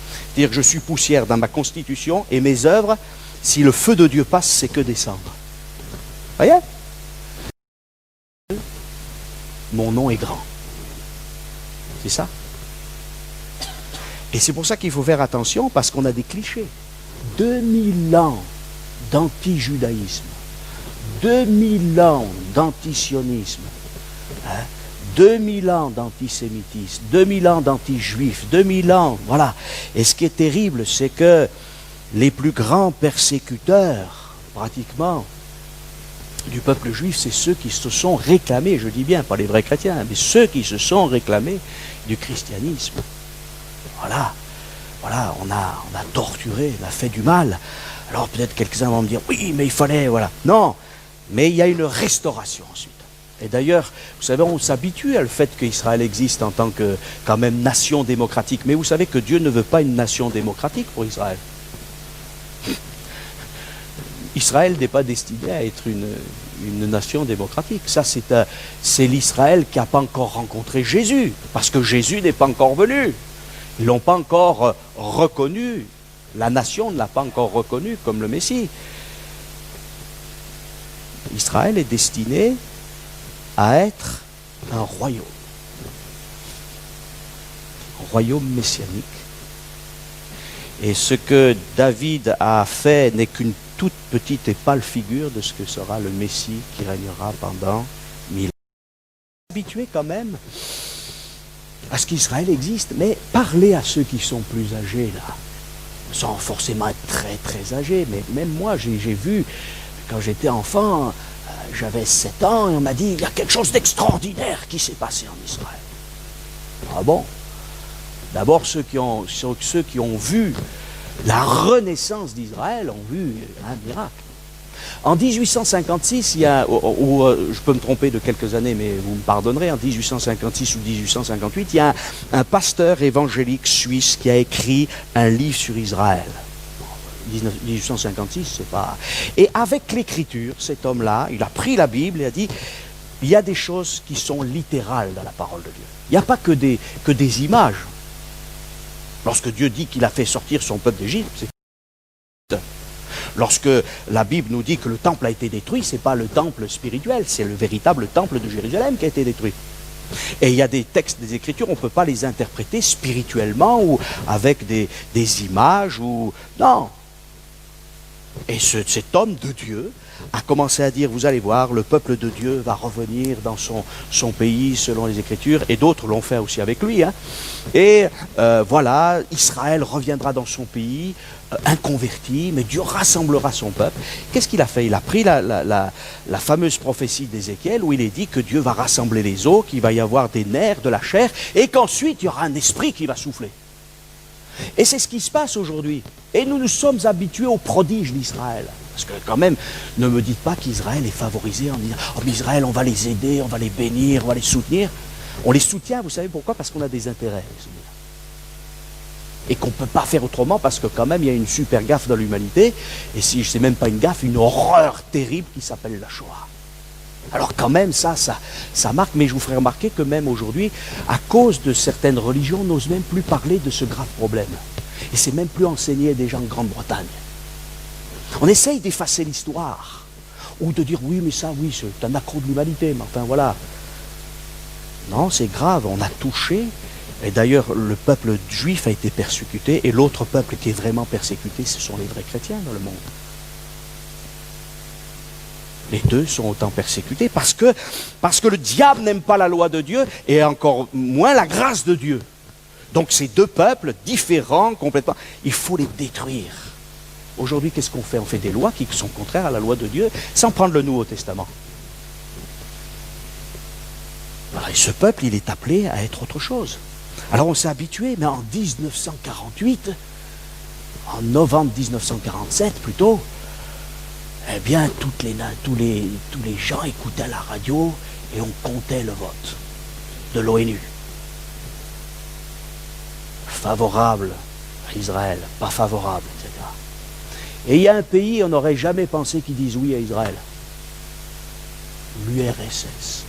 A: C'est-à-dire que je suis poussière dans ma constitution et mes œuvres, si le feu de Dieu passe, c'est que des cendres. Voyez? Mon nom est grand. C'est ça. Et c'est pour ça qu'il faut faire attention, parce qu'on a des clichés. 2000 ans d'anti-judaïsme, 2000 ans d'antisionisme, 2000 ans d'antisémitisme, 2000 ans d'anti-juifs, 2000 ans, voilà. Et ce qui est terrible, c'est que les plus grands persécuteurs, pratiquement, du peuple juif, c'est ceux qui se sont réclamés, je dis bien, pas les vrais chrétiens, mais ceux qui se sont réclamés du christianisme. Voilà, voilà, on a torturé, on a fait du mal. Alors peut-être quelques-uns vont me dire, oui, mais il fallait, voilà. Non, mais il y a une restauration ensuite. Et d'ailleurs, vous savez, on s'habitue à le fait qu'Israël existe en tant que, quand même, nation démocratique. Mais vous savez que Dieu ne veut pas une nation démocratique pour Israël. Israël n'est pas destiné à être une nation démocratique. Ça, c'est l'Israël qui n'a pas encore rencontré Jésus, parce que Jésus n'est pas encore venu. Ils ne l'ont pas encore reconnu. La nation ne l'a pas encore reconnu comme le Messie. Israël est destiné à être un royaume messianique. Et ce que David a fait n'est qu'une toute petite et pâle figure de ce que sera le Messie qui régnera pendant 1000 ans. Habitué quand même à ce qu'Israël existe, mais parlez à ceux qui sont plus âgés là, sans forcément être très très âgés, mais même moi j'ai vu, quand j'étais enfant, j'avais 7 ans, et on m'a dit, il y a quelque chose d'extraordinaire qui s'est passé en Israël. Ah bon? D'abord, ceux qui ont vu la renaissance d'Israël ont vu un miracle. En 1856, je peux me tromper de quelques années, mais vous me pardonnerez, en 1856 ou 1858, il y a un pasteur évangélique suisse qui a écrit un livre sur Israël. 1856, c'est pas... Et avec l'écriture, cet homme-là, il a pris la Bible et a dit, il y a des choses qui sont littérales dans la parole de Dieu. Il n'y a pas que des images. Lorsque Dieu dit qu'il a fait sortir son peuple d'Égypte, c'est... Lorsque la Bible nous dit que le temple a été détruit, ce n'est pas le temple spirituel, c'est le véritable temple de Jérusalem qui a été détruit. Et il y a des textes des Écritures, on ne peut pas les interpréter spirituellement ou avec des images ou... Non. Et cet homme de Dieu a commencé à dire, vous allez voir, le peuple de Dieu va revenir dans son pays selon les Écritures, et d'autres l'ont fait aussi avec lui. Hein. Et voilà, Israël reviendra dans son pays, inconverti, mais Dieu rassemblera son peuple. Qu'est-ce qu'il a fait? Il a pris la fameuse prophétie d'Ézéchiel où il est dit que Dieu va rassembler les eaux, qu'il va y avoir des nerfs, de la chair, et qu'ensuite il y aura un esprit qui va souffler. Et c'est ce qui se passe aujourd'hui. Et nous nous sommes habitués aux prodiges d'Israël. Parce que quand même, ne me dites pas qu'Israël est favorisé en disant « Oh, mais Israël, on va les aider, on va les bénir, on va les soutenir. » On les soutient, vous savez pourquoi? Parce qu'on a des intérêts. Et qu'on ne peut pas faire autrement parce que quand même, il y a une super gaffe dans l'humanité. Et si c'est même pas une gaffe, une horreur terrible qui s'appelle la Shoah. Alors quand même, ça marque, mais je vous ferai remarquer que même aujourd'hui, à cause de certaines religions, on n'ose même plus parler de ce grave problème. Et c'est même plus enseigné déjà en Grande-Bretagne. On essaye d'effacer l'histoire, ou de dire oui, mais ça, oui, c'est un accroc de l'humanité, mais enfin voilà. Non, c'est grave, on a touché, et d'ailleurs le peuple juif a été persécuté, et l'autre peuple qui est vraiment persécuté, ce sont les vrais chrétiens dans le monde. Les deux sont autant persécutés parce que le diable n'aime pas la loi de Dieu et encore moins la grâce de Dieu. Donc ces deux peuples différents complètement, il faut les détruire. Aujourd'hui, qu'est-ce qu'on fait? On fait des lois qui sont contraires à la loi de Dieu sans prendre le Nouveau Testament. Voilà, et ce peuple, il est appelé à être autre chose. Alors on s'est habitué, mais en 1948, en novembre 1947 plutôt, eh bien, tous les gens écoutaient la radio et on comptait le vote de l'ONU. Favorable à Israël, pas favorable, etc. Et il y a un pays, on n'aurait jamais pensé qu'ils disent oui à Israël. L'URSS.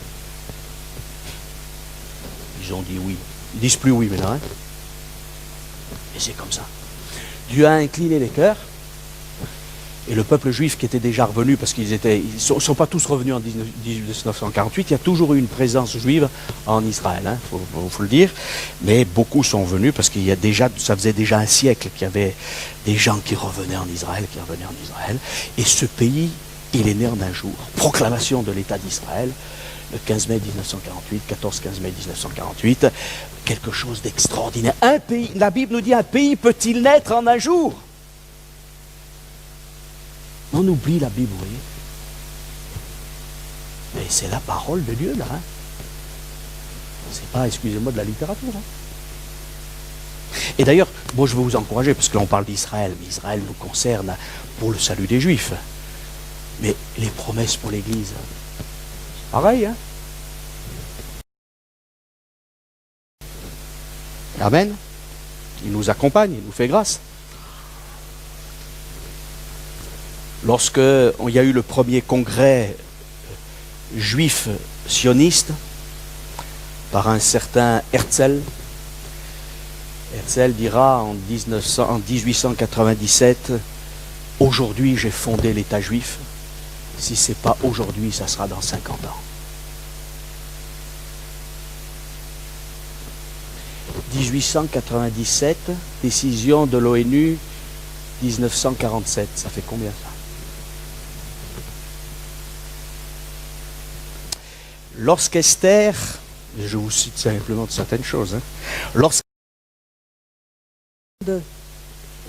A: Ils ont dit oui. Ils disent plus oui maintenant. Hein? Et c'est comme ça. Dieu a incliné les cœurs. Et le peuple juif qui était déjà revenu, parce qu'ils ne sont pas tous revenus en 1948, il y a toujours eu une présence juive en Israël, hein, faut le dire, mais beaucoup sont venus parce qu'il y a déjà, ça faisait déjà un siècle qu'il y avait des gens qui revenaient en Israël, et ce pays, il est né en un jour. Proclamation de l'État d'Israël, le 15 mai 1948, 14-15 mai 1948, quelque chose d'extraordinaire. Un pays, la Bible nous dit, un pays peut-il naître en un jour? On oublie la Bible, vous voyez. Mais c'est la parole de Dieu, là. Hein. C'est pas, excusez-moi, de la littérature. Hein. Et d'ailleurs, moi je veux vous encourager, parce que là on parle d'Israël, mais Israël nous concerne pour le salut des Juifs. Mais les promesses pour l'Église, pareil, hein. Amen. Il nous accompagne, il nous fait grâce. Lorsque il y a eu le premier congrès juif sioniste par un certain Herzl, Herzl dira en 1897, « Aujourd'hui j'ai fondé l'État juif, si ce n'est pas aujourd'hui, ça sera dans 50 ans. » 1897, décision de l'ONU, 1947, ça fait combien ça? Lorsqu'Esther, je vous cite simplement de certaines choses, hein, lorsque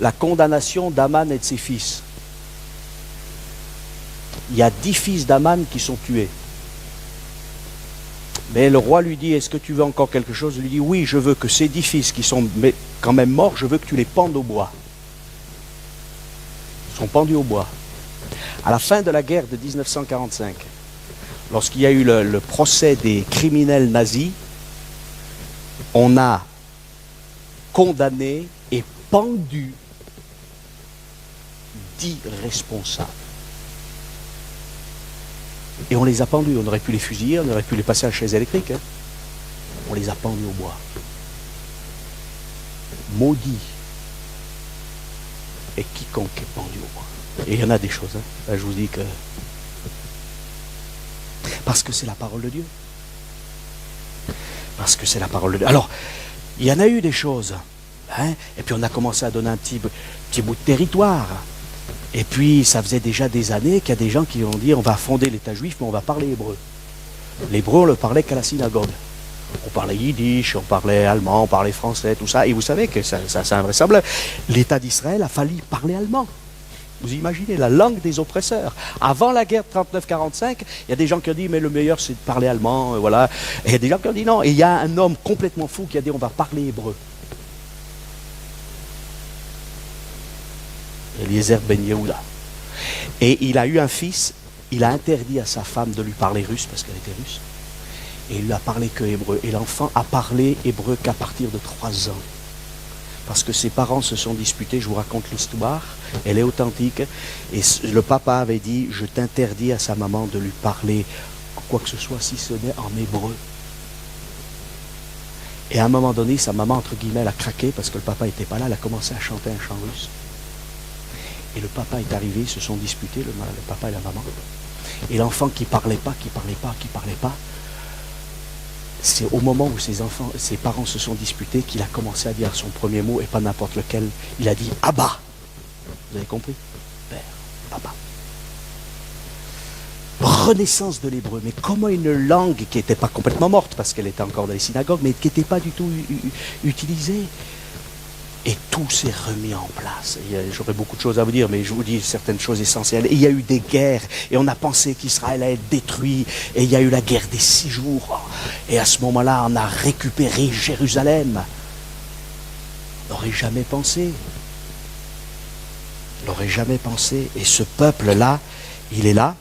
A: la condamnation d'Aman et de ses fils, il y a 10 fils d'Aman qui sont tués. Mais le roi lui dit, est-ce que tu veux encore quelque chose? Il lui dit, oui, je veux que ces 10 fils qui sont quand même morts, je veux que tu les pendes au bois. Ils sont pendus au bois. À la fin de la guerre de 1945, lorsqu'il y a eu le procès des criminels nazis, on a condamné et pendu 10 responsables. Et on les a pendus. On aurait pu les fusiller, on aurait pu les passer à la chaise électrique. Hein. On les a pendus au bois. Maudit est quiconque est pendu au bois. Et il y en a des choses. Hein. Là, je vous dis que... Parce que c'est la parole de Dieu. Parce que c'est la parole de Dieu. Alors, il y en a eu des choses. Hein, et puis on a commencé à donner un petit bout de territoire. Et puis ça faisait déjà des années qu'il y a des gens qui ont dit on va fonder l'État juif, mais on va parler hébreu. L'hébreu, on ne le parlait qu'à la synagogue. On parlait yiddish, on parlait allemand, on parlait français, tout ça. Et vous savez que ça c'est invraisemblable. L'État d'Israël a fallu parler allemand. Vous imaginez la langue des oppresseurs. Avant la guerre de 39-45, il y a des gens qui ont dit mais le meilleur c'est de parler allemand, voilà. Et il y a des gens qui ont dit non. Et il y a un homme complètement fou qui a dit on va parler hébreu. Eliezer ben Yehuda. Et il a eu un fils, il a interdit à sa femme de lui parler russe, parce qu'elle était russe, et il lui a parlé que hébreu. Et l'enfant a parlé hébreu qu'à partir de 3 ans. Parce que ses parents se sont disputés, je vous raconte l'histoire, elle est authentique, et le papa avait dit, je t'interdis à sa maman de lui parler quoi que ce soit, si ce n'est en hébreu. Et à un moment donné, sa maman, entre guillemets, elle a craqué, parce que le papa n'était pas là, elle a commencé à chanter un chant russe. Et le papa est arrivé, ils se sont disputés, le papa et la maman. Et l'enfant qui parlait pas, c'est au moment où ses parents se sont disputés qu'il a commencé à dire son premier mot, et pas n'importe lequel. Il a dit Abba. Vous avez compris? Père, papa. Renaissance de l'hébreu, mais comment une langue qui n'était pas complètement morte, parce qu'elle était encore dans les synagogues, mais qui n'était pas du tout utilisée. Et tout s'est remis en place. J'aurais beaucoup de choses à vous dire, mais je vous dis certaines choses essentielles. Et il y a eu des guerres, et on a pensé qu'Israël allait être détruit, et il y a eu la guerre des 6 jours. Et à ce moment-là, on a récupéré Jérusalem. On n'aurait jamais pensé. On n'aurait jamais pensé. Et ce peuple-là, il est là.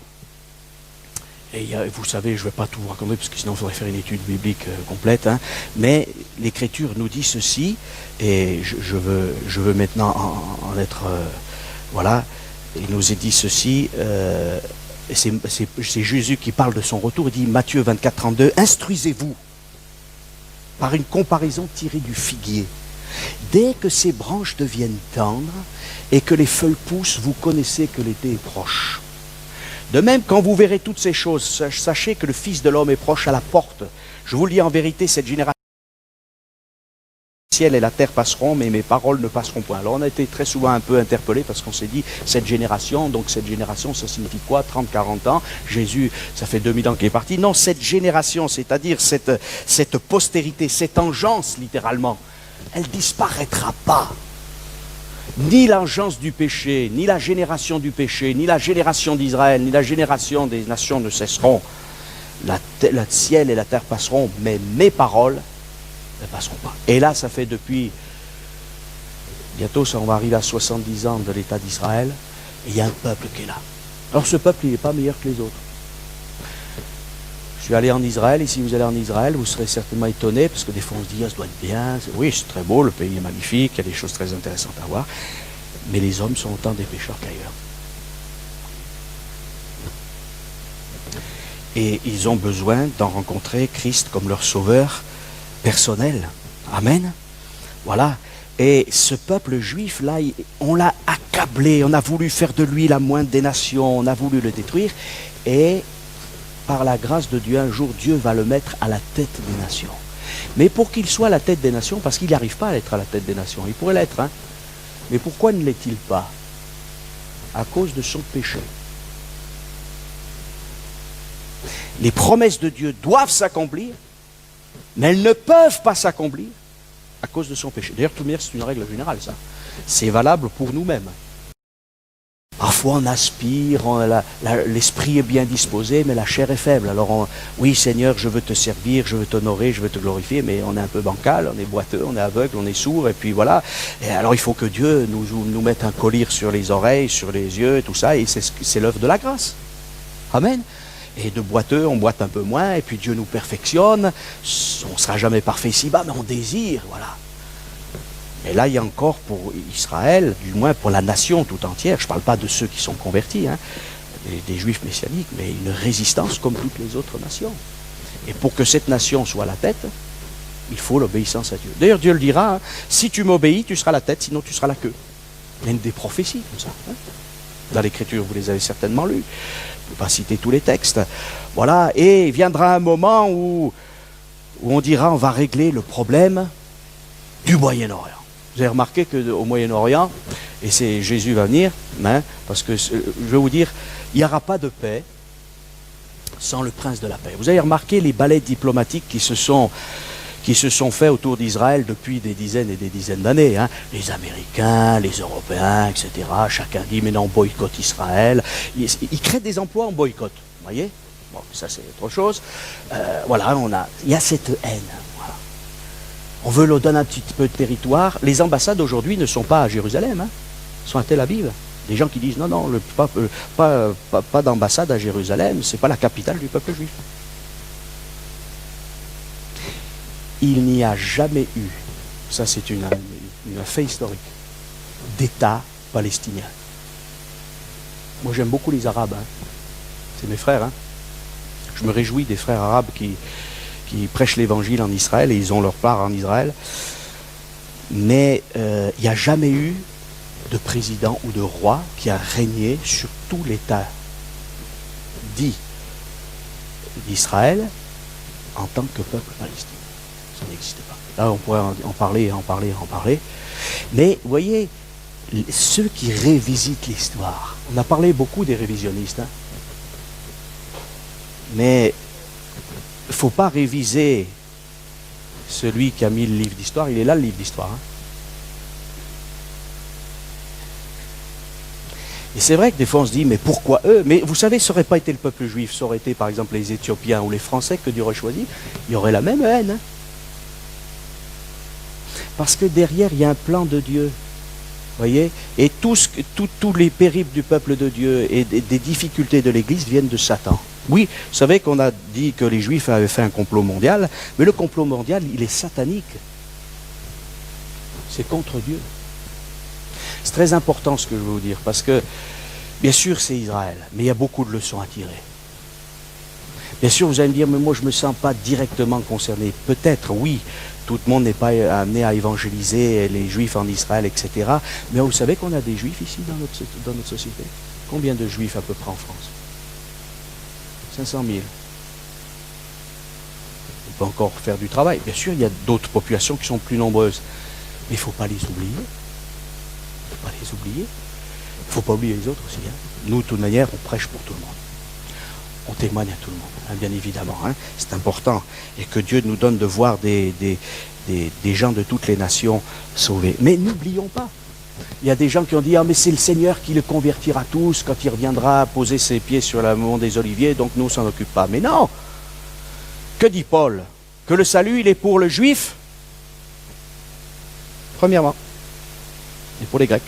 A: Et vous savez, je ne vais pas tout vous raconter, parce que sinon il faudrait faire une étude biblique complète, hein, mais l'Écriture nous dit ceci, et je veux maintenant en être... voilà, il nous est dit ceci, c'est Jésus qui parle de son retour, il dit, Matthieu 24, 32, « Instruisez-vous par une comparaison tirée du figuier. Dès que ses branches deviennent tendres et que les feuilles poussent, vous connaissez que l'été est proche. De même, quand vous verrez toutes ces choses, sachez que le Fils de l'homme est proche à la porte. Je vous le dis en vérité, cette génération, le ciel et la terre passeront, mais mes paroles ne passeront point. Alors on a été très souvent un peu interpellés parce qu'on s'est dit, cette génération, ça signifie quoi? 30, 40 ans, Jésus, ça fait 2000 ans qu'il est parti. Non, cette génération, c'est-à-dire cette postérité, cette engeance littéralement, elle ne disparaîtra pas. Ni l'engeance du péché, ni la génération du péché, ni la génération d'Israël, ni la génération des nations ne cesseront. Le ciel et la terre passeront, mais mes paroles ne passeront pas. Et là, ça fait depuis, bientôt on va arriver à 70 ans de l'État d'Israël, et il y a un peuple qui est là. Alors ce peuple, il n'est pas meilleur que les autres. Je suis allé en Israël, et si vous allez en Israël, vous serez certainement étonné, parce que des fois on se dit, ah, ça doit être bien, oui, c'est très beau, le pays est magnifique, il y a des choses très intéressantes à voir, mais les hommes sont autant des pécheurs qu'ailleurs. Et ils ont besoin d'en rencontrer Christ comme leur sauveur personnel. Amen. Voilà. Et ce peuple juif, là, on l'a accablé, on a voulu faire de lui la moindre des nations, on a voulu le détruire, et par la grâce de Dieu, un jour, Dieu va le mettre à la tête des nations. Mais pour qu'il soit à la tête des nations, parce qu'il n'arrive pas à être à la tête des nations, il pourrait l'être, hein. Mais pourquoi ne l'est-il pas? À cause de son péché. Les promesses de Dieu doivent s'accomplir, mais elles ne peuvent pas s'accomplir à cause de son péché. D'ailleurs, tout c'est une règle générale, ça. C'est valable pour nous-mêmes. Parfois on aspire, l'esprit est bien disposé, mais la chair est faible. Alors oui Seigneur, je veux te servir, je veux t'honorer, je veux te glorifier, mais on est un peu bancal, on est boiteux, on est aveugle, on est sourd, et puis voilà. Et alors il faut que Dieu nous mette un collier sur les oreilles, sur les yeux, et tout ça, et c'est l'œuvre de la grâce. Amen. Et de boiteux, on boite un peu moins, et puis Dieu nous perfectionne. On ne sera jamais parfait ici-bas, mais on désire, voilà. Et là, il y a encore pour Israël, du moins pour la nation tout entière, je ne parle pas de ceux qui sont convertis, hein, des juifs messianiques, mais une résistance comme toutes les autres nations. Et pour que cette nation soit la tête, il faut l'obéissance à Dieu. D'ailleurs, Dieu le dira, hein, si tu m'obéis, tu seras la tête, sinon tu seras la queue. Il y a une des prophéties comme ça. Hein. Dans l'Écriture, vous les avez certainement lues. Je ne peux pas citer tous les textes. Voilà, et il viendra un moment où on dira, on va régler le problème du Moyen-Orient. Vous avez remarqué qu'au Moyen-Orient, et Jésus va venir, hein, parce que je vais vous dire, il n'y aura pas de paix sans le prince de la paix. Vous avez remarqué les balais diplomatiques qui se sont faits autour d'Israël depuis des dizaines et des dizaines d'années. Hein. Les Américains, les Européens, etc. Chacun dit, mais non, boycott Israël. Ils créent des emplois en boycott. Vous voyez? Bon, ça c'est autre chose. Voilà, il y a cette haine. Voilà. On veut leur donner un petit peu de territoire. Les ambassades aujourd'hui ne sont pas à Jérusalem, hein. Elles sont à Tel Aviv. Des gens qui disent non, non, pas d'ambassade à Jérusalem, c'est pas la capitale du peuple juif. Il n'y a jamais eu, ça c'est une fait historique, d'État palestinien. Moi j'aime beaucoup les Arabes, hein. C'est mes frères. Hein. Je me réjouis des frères arabes qui prêchent l'évangile en Israël et ils ont leur part en Israël. Mais il n'y a jamais eu de président ou de roi qui a régné sur tout l'État dit d'Israël en tant que peuple palestinien. Ça n'existe pas. Là, on pourrait en parler. Mais, vous voyez, ceux qui révisitent l'histoire, on a parlé beaucoup des révisionnistes, hein, mais il ne faut pas réviser celui qui a mis le livre d'histoire, il est là le livre d'histoire. Hein. Et c'est vrai que des fois on se dit, mais pourquoi eux? Mais vous savez, ça n'aurait pas été le peuple juif, ça aurait été par exemple les Éthiopiens ou les Français que Dieu aurait choisi, il y aurait la même haine. Hein. Parce que derrière, il y a un plan de Dieu. Voyez, et tous les périples du peuple de Dieu et des difficultés de l'Église viennent de Satan. Oui, vous savez qu'on a dit que les Juifs avaient fait un complot mondial, mais le complot mondial, il est satanique. C'est contre Dieu. C'est très important ce que je veux vous dire, parce que, bien sûr, c'est Israël, mais il y a beaucoup de leçons à tirer. Bien sûr, vous allez me dire, mais moi, je ne me sens pas directement concerné. Peut-être, oui, tout le monde n'est pas amené à évangéliser les Juifs en Israël, etc. Mais vous savez qu'on a des Juifs ici dans notre société. Combien de Juifs à peu près en France? 500 000. On peut encore faire du travail. Bien sûr, il y a d'autres populations qui sont plus nombreuses. Mais il ne faut pas les oublier. Il ne faut pas les oublier. Il ne faut pas oublier les autres aussi. Hein. Nous, de toute manière, on prêche pour tout le monde. On témoigne à tout le monde, hein, bien évidemment. Hein. C'est important. Et que Dieu nous donne de voir des gens de toutes les nations sauvés. Mais n'oublions pas. Il y a des gens qui ont dit, ah mais c'est le Seigneur qui le convertira tous quand il reviendra poser ses pieds sur le mont des Oliviers, donc nous on s'en occupe pas. Mais non! Que dit Paul? Que le salut, il est pour le juif, premièrement, et pour les Grecs.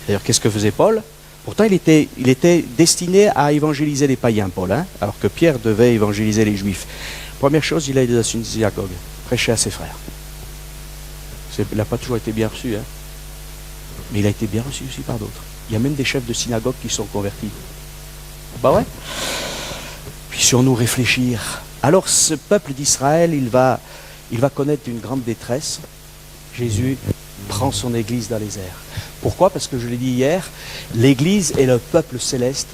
A: D'ailleurs, qu'est-ce que faisait Paul? Pourtant, il était destiné à évangéliser les païens, Paul, hein, alors que Pierre devait évangéliser les Juifs. Première chose, il a été dans une synagogue, prêcher à ses frères. Il n'a pas toujours été bien reçu, hein, mais il a été bien reçu aussi par d'autres. Il y a même des chefs de synagogue qui sont convertis. Bah ouais. Puissions-nous réfléchir. Alors, ce peuple d'Israël, il va connaître une grande détresse. Jésus prend son Église dans les airs. Pourquoi? Parce que je l'ai dit hier, l'Église est le peuple céleste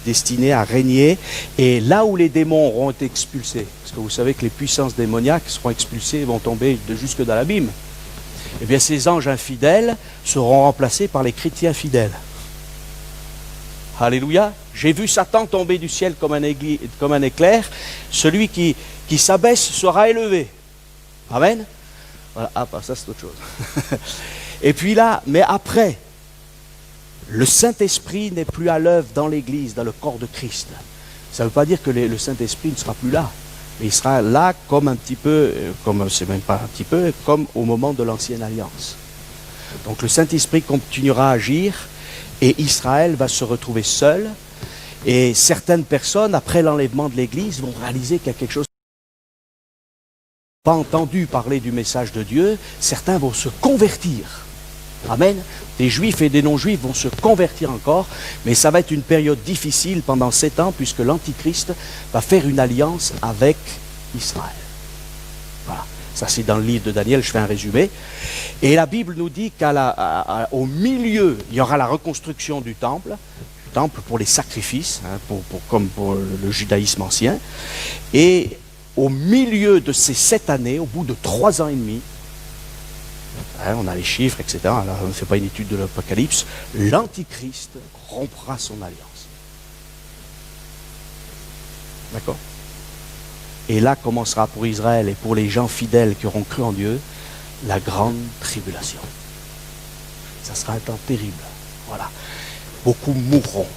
A: destiné à régner. Et là où les démons auront été expulsés, parce que vous savez que les puissances démoniaques seront expulsées et vont tomber jusque dans l'abîme, eh bien ces anges infidèles seront remplacés par les chrétiens fidèles. Alléluia. J'ai vu Satan tomber du ciel comme un éclair. Celui qui s'abaisse sera élevé. Amen. Voilà. Ah, ça c'est autre chose. Et puis là, mais après, le Saint-Esprit n'est plus à l'œuvre dans l'Église, dans le corps de Christ. Ça ne veut pas dire que le Saint-Esprit ne sera plus là. Mais il sera là comme un petit peu, comme c'est même pas un petit peu, comme au moment de l'Ancienne Alliance. Donc le Saint-Esprit continuera à agir et Israël va se retrouver seul. Et certaines personnes, après l'enlèvement de l'Église, vont réaliser qu'il y a quelque chose. Pas entendu parler du message de Dieu, certains vont se convertir. Amen. Des juifs et des non-juifs vont se convertir encore, mais ça va être une période difficile pendant 7 ans, puisque l'Antichrist va faire une alliance avec Israël. Voilà. Ça c'est dans le livre de Daniel, je fais un résumé. Et la Bible nous dit qu'au milieu, il y aura la reconstruction du temple pour les sacrifices, hein, comme pour le judaïsme ancien. Et au milieu de ces 7 années, au bout de 3 ans et demi, hein, on a les chiffres, etc. Là, on ne fait pas une étude de l'Apocalypse, l'Antichrist rompra son alliance. D'accord? Et là commencera pour Israël et pour les gens fidèles qui auront cru en Dieu, la grande tribulation. Ça sera un temps terrible. Voilà. Beaucoup mourront.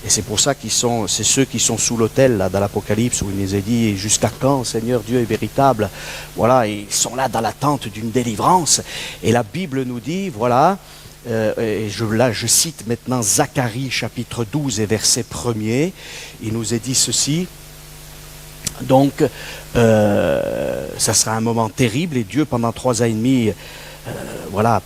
A: Et c'est pour ça c'est ceux qui sont sous l'autel, là, dans l'Apocalypse, où il nous est dit, jusqu'à quand, Seigneur Dieu est véritable? Voilà, ils sont là dans l'attente d'une délivrance. Et la Bible nous dit, voilà, Là je cite maintenant Zacharie chapitre 12 et verset 1er, il nous est dit ceci. Donc, ça sera un moment terrible et Dieu, pendant 3 ans et demi,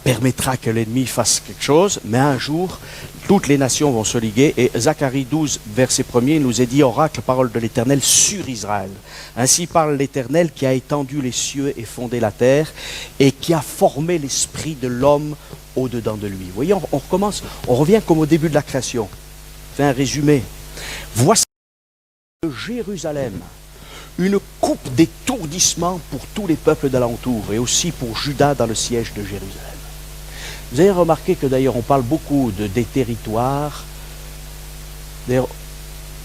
A: permettra que l'ennemi fasse quelque chose, mais un jour, toutes les nations vont se liguer. Et Zacharie 12, verset 1er, il nous est dit, oracle, parole de l'Éternel sur Israël. Ainsi parle l'Éternel qui a étendu les cieux et fondé la terre et qui a formé l'esprit de l'homme au-dedans de lui. Vous voyez, on revient comme au début de la création. C'est un résumé. Voici Jérusalem, une coupe d'étourdissement pour tous les peuples d'alentour et aussi pour Juda dans le siège de Jérusalem. Vous avez remarqué que d'ailleurs on parle beaucoup des territoires. D'ailleurs,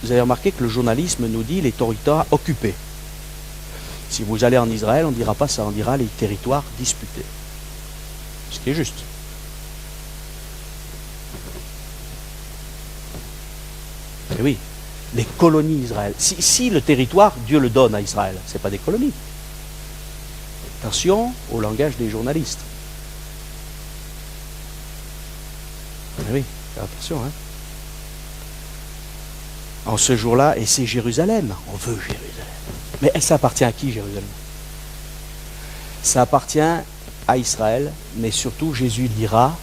A: vous avez remarqué que le journalisme nous dit les territoires occupés. Si vous allez en Israël, on ne dira pas ça, on dira les territoires disputés. Ce qui est juste. Et oui. Les colonies d'Israël. Si le territoire, Dieu le donne à Israël, ce n'est pas des colonies. Attention au langage des journalistes. Oui, attention. Hein. En ce jour-là, et c'est Jérusalem, on veut Jérusalem. Mais ça appartient à qui, Jérusalem? Ça appartient à Israël, mais surtout Jésus dira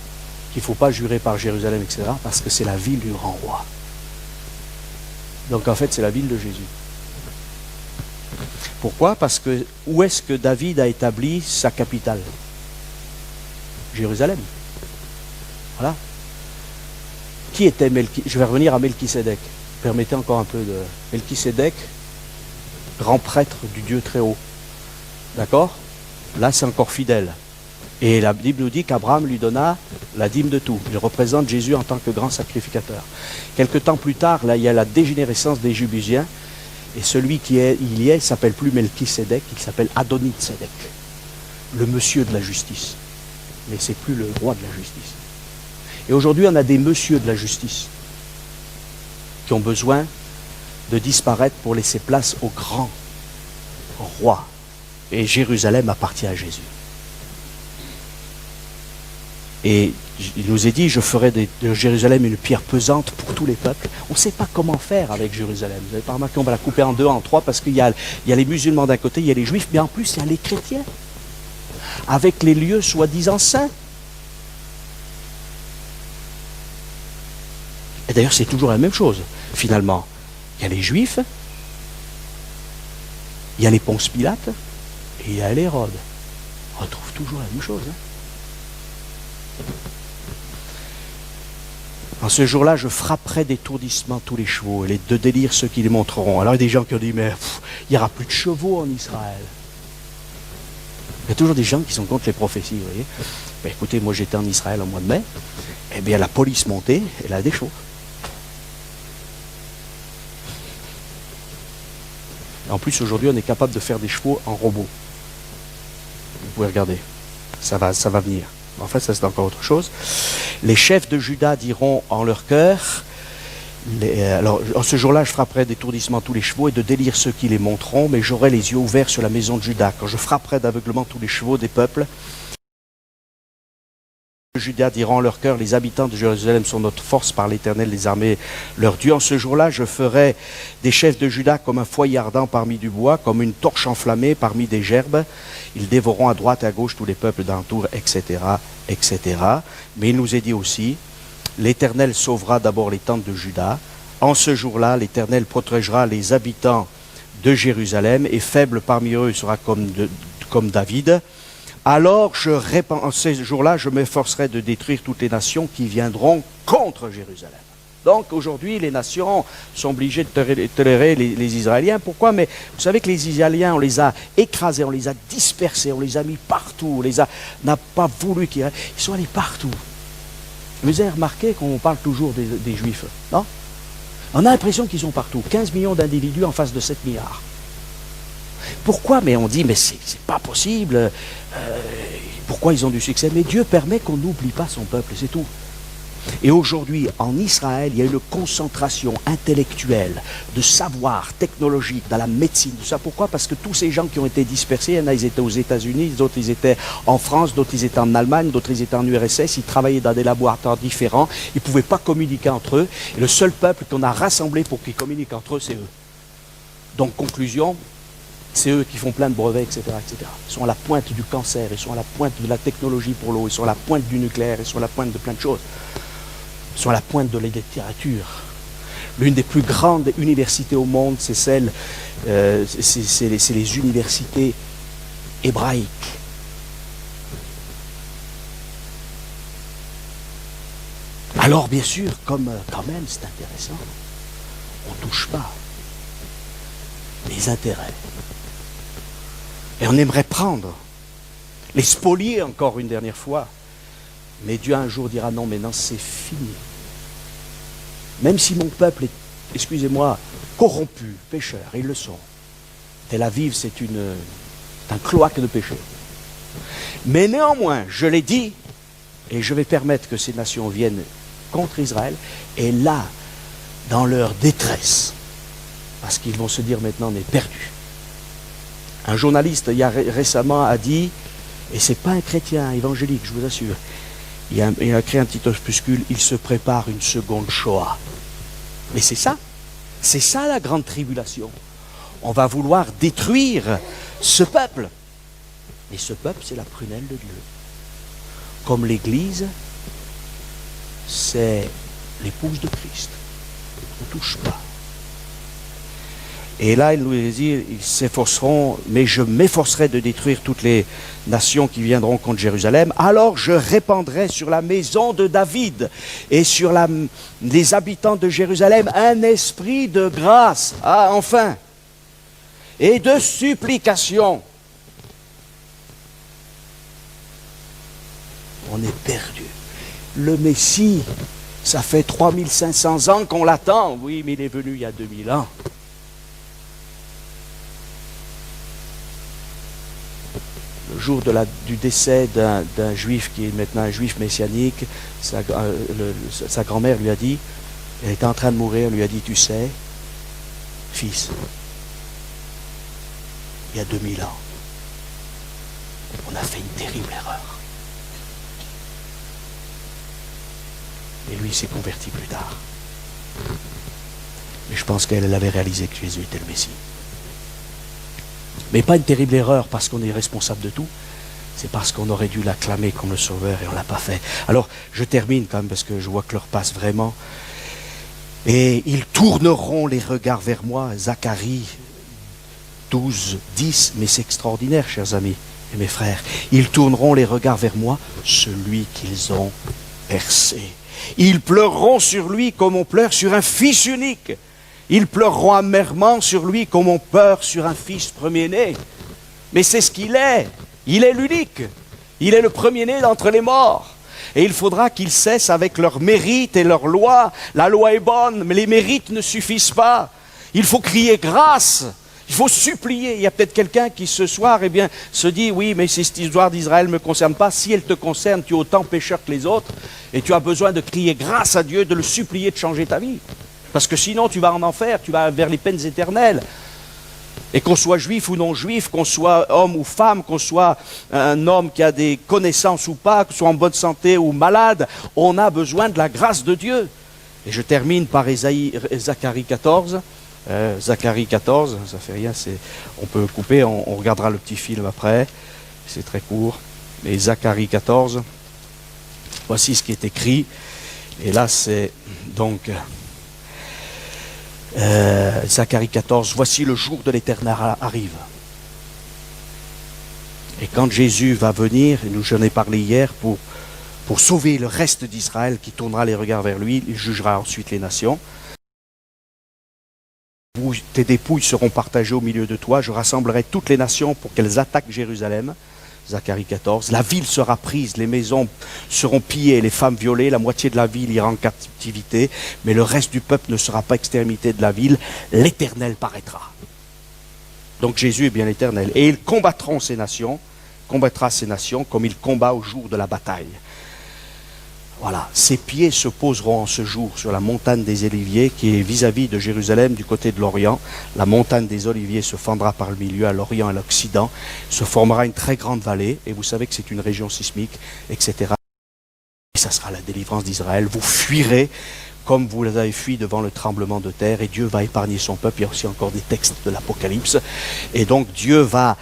A: qu'il ne faut pas jurer par Jérusalem, etc., parce que c'est la ville du grand roi. Donc en fait, c'est la ville de Jésus. Pourquoi? Parce que où est-ce que David a établi sa capitale? Jérusalem. Voilà. Qui était Melchisédek? Je vais revenir à Melchisédek. Permettez encore un peu de... Melchisédek, grand prêtre du Dieu très haut. D'accord? Là, c'est encore fidèle. Et la Bible nous dit qu'Abraham lui donna la dîme de tout. Il représente Jésus en tant que grand sacrificateur. Quelque temps plus tard, là, il y a la dégénérescence des Jébusiens. Et celui qui est, il y est, il ne s'appelle plus Melchisédek, il s'appelle Adonitsédek, le monsieur de la justice. Mais ce n'est plus le roi de la justice. Et aujourd'hui, on a des messieurs de la justice qui ont besoin de disparaître pour laisser place au grand roi. Et Jérusalem appartient à Jésus. Et il nous est dit, je ferai de Jérusalem une pierre pesante pour tous les peuples. On ne sait pas comment faire avec Jérusalem. Vous n'avez pas remarqué, on va la couper en deux, en trois, parce qu'il y a les musulmans d'un côté, il y a les juifs, mais en plus il y a les chrétiens, avec les lieux soi-disant saints. Et d'ailleurs, c'est toujours la même chose, finalement. Il y a les juifs, il y a les Ponce Pilate, et il y a les Hérode. On retrouve toujours la même chose, hein. En ce jour-là, je frapperai d'étourdissement tous les chevaux, et de délire ceux qui les montreront. Alors il y a des gens qui ont dit, mais il n'y aura plus de chevaux en Israël. Il y a toujours des gens qui sont contre les prophéties, vous voyez. Ben, écoutez, moi j'étais en Israël au mois de mai, eh bien la police montée, elle a des chevaux. En plus, aujourd'hui, on est capable de faire des chevaux en robot. Vous pouvez regarder, ça va venir. En fait, ça c'est encore autre chose. Les chefs de Juda diront en leur cœur, alors en ce jour-là, je frapperai d'étourdissement tous les chevaux et de délire ceux qui les monteront, mais j'aurai les yeux ouverts sur la maison de Juda. Quand je frapperai d'aveuglement tous les chevaux des peuples, Juda diront en leur cœur, les habitants de Jérusalem sont notre force par l'Éternel des armées, leur Dieu. En ce jour-là, je ferai des chefs de Juda comme un foyer ardent parmi du bois, comme une torche enflammée parmi des gerbes. Ils dévoreront à droite et à gauche tous les peuples d'entour, etc., etc. Mais il nous est dit aussi, l'Éternel sauvera d'abord les tentes de Juda. En ce jour-là, l'Éternel protégera les habitants de Jérusalem, et faible parmi eux sera comme David. Alors, en ces jours-là, je m'efforcerai de détruire toutes les nations qui viendront contre Jérusalem. Donc, aujourd'hui, les nations sont obligées de tolérer les Israéliens. Pourquoi? Mais vous savez que les Israéliens, on les a écrasés, on les a dispersés, on les a mis partout, n'a pas voulu qu'ils... Ils sont allés partout. Vous avez remarqué qu'on parle toujours des Juifs, non? On a l'impression qu'ils sont partout. 15 millions d'individus en face de 7 milliards. Pourquoi? Mais on dit, mais c'est pas possible. Pourquoi ils ont du succès? Mais Dieu permet qu'on n'oublie pas son peuple, c'est tout. Et aujourd'hui, en Israël, il y a une concentration intellectuelle, de savoir technologique, dans la médecine, tout ça. Pourquoi? Parce que tous ces gens qui ont été dispersés, il y en a, ils étaient aux États-Unis, d'autres, ils étaient en France, d'autres, ils étaient en Allemagne, d'autres, ils étaient en URSS, ils travaillaient dans des laboratoires différents, ils ne pouvaient pas communiquer entre eux. Et le seul peuple qu'on a rassemblé pour qu'ils communiquent entre eux, c'est eux. Donc, conclusion, c'est eux qui font plein de brevets, etc., etc. Ils sont à la pointe du cancer, ils sont à la pointe de la technologie pour l'eau, ils sont à la pointe du nucléaire, ils sont à la pointe de plein de choses. Ils sont à la pointe de la littérature. L'une des plus grandes universités au monde, c'est celle, c'est les universités hébraïques. Alors, bien sûr, comme quand même, c'est intéressant, on ne touche pas les intérêts. Et on aimerait prendre, les spolier encore une dernière fois. Mais Dieu un jour dira non, maintenant c'est fini. Même si mon peuple est, excusez-moi, corrompu, pécheur, ils le sont. Tel Aviv, c'est un cloaque de péché. Mais néanmoins, je l'ai dit, et je vais permettre que ces nations viennent contre Israël, et là, dans leur détresse, parce qu'ils vont se dire maintenant on est perdu. Un journaliste, récemment, a dit, et c'est pas un chrétien évangélique, je vous assure, il a créé un petit opuscule, il se prépare une seconde Shoah. Mais c'est ça la grande tribulation. On va vouloir détruire ce peuple. Et ce peuple, c'est la prunelle de Dieu. Comme l'Église, c'est l'épouse de Christ. On ne touche pas. Et là, il nous dit, ils s'efforceront, mais je m'efforcerai de détruire toutes les nations qui viendront contre Jérusalem. Alors je répandrai sur la maison de David et sur les habitants de Jérusalem un esprit de grâce, enfin, et de supplication. On est perdu. Le Messie, ça fait 3500 ans qu'on l'attend. Oui, mais il est venu il y a 2000 ans. Le jour du décès d'un juif qui est maintenant un juif messianique, sa grand-mère lui a dit, elle était en train de mourir, elle lui a dit, tu sais, fils, il y a 2000 ans, on a fait une terrible erreur. Et lui s'est converti plus tard. Mais je pense qu'elle avait réalisé que Jésus était le Messie. Mais pas une terrible erreur parce qu'on est responsable de tout, c'est parce qu'on aurait dû l'acclamer comme le Sauveur et on ne l'a pas fait. Alors, je termine quand même parce que je vois que l'heure passe vraiment. Et ils tourneront les regards vers moi, Zacharie 12, 10, mais c'est extraordinaire, chers amis et mes frères. Ils tourneront les regards vers moi, celui qu'ils ont percé. Ils pleureront sur lui comme on pleure sur un fils unique. Ils pleureront amèrement sur lui comme on pleure sur un fils premier-né. Mais c'est ce qu'il est. Il est l'unique. Il est le premier-né d'entre les morts. Et il faudra qu'ils cessent avec leurs mérites et leurs lois. La loi est bonne, mais les mérites ne suffisent pas. Il faut crier grâce. Il faut supplier. Il y a peut-être quelqu'un qui ce soir se dit, oui, mais cette histoire d'Israël ne me concerne pas. Si elle te concerne, tu es autant pécheur que les autres. Et tu as besoin de crier grâce à Dieu, de le supplier de changer ta vie. Parce que sinon, tu vas en enfer, tu vas vers les peines éternelles. Et qu'on soit juif ou non juif, qu'on soit homme ou femme, qu'on soit un homme qui a des connaissances ou pas, qu'on soit en bonne santé ou malade, on a besoin de la grâce de Dieu. Et je termine par Zacharie 14. Zacharie 14, ça fait rien, on peut couper, on regardera le petit film après, c'est très court. Mais Zacharie 14, voici ce qui est écrit. Et là, c'est donc... Zacharie 14, voici le jour de l'Éternel arrive. Et quand Jésus va venir, et j'en ai parlé hier, pour sauver le reste d'Israël qui tournera les regards vers lui, il jugera ensuite les nations. Tes dépouilles seront partagées au milieu de toi, je rassemblerai toutes les nations pour qu'elles attaquent Jérusalem. Zacharie 14, la ville sera prise, les maisons seront pillées, les femmes violées, la moitié de la ville ira en captivité, mais le reste du peuple ne sera pas exterminé de la ville, l'Éternel paraîtra. Donc Jésus est bien l'Éternel. Et ils combattra ces nations comme il combat au jour de la bataille. Voilà, ses pieds se poseront en ce jour sur la montagne des Oliviers qui est vis-à-vis de Jérusalem du côté de l'Orient. La montagne des Oliviers se fendra par le milieu à l'Orient et à l'Occident, se formera une très grande vallée et vous savez que c'est une région sismique, etc. Et ça sera la délivrance d'Israël. Vous fuirez comme vous avez fui devant le tremblement de terre et Dieu va épargner son peuple. Il y a aussi encore des textes de l'Apocalypse. Et donc Dieu va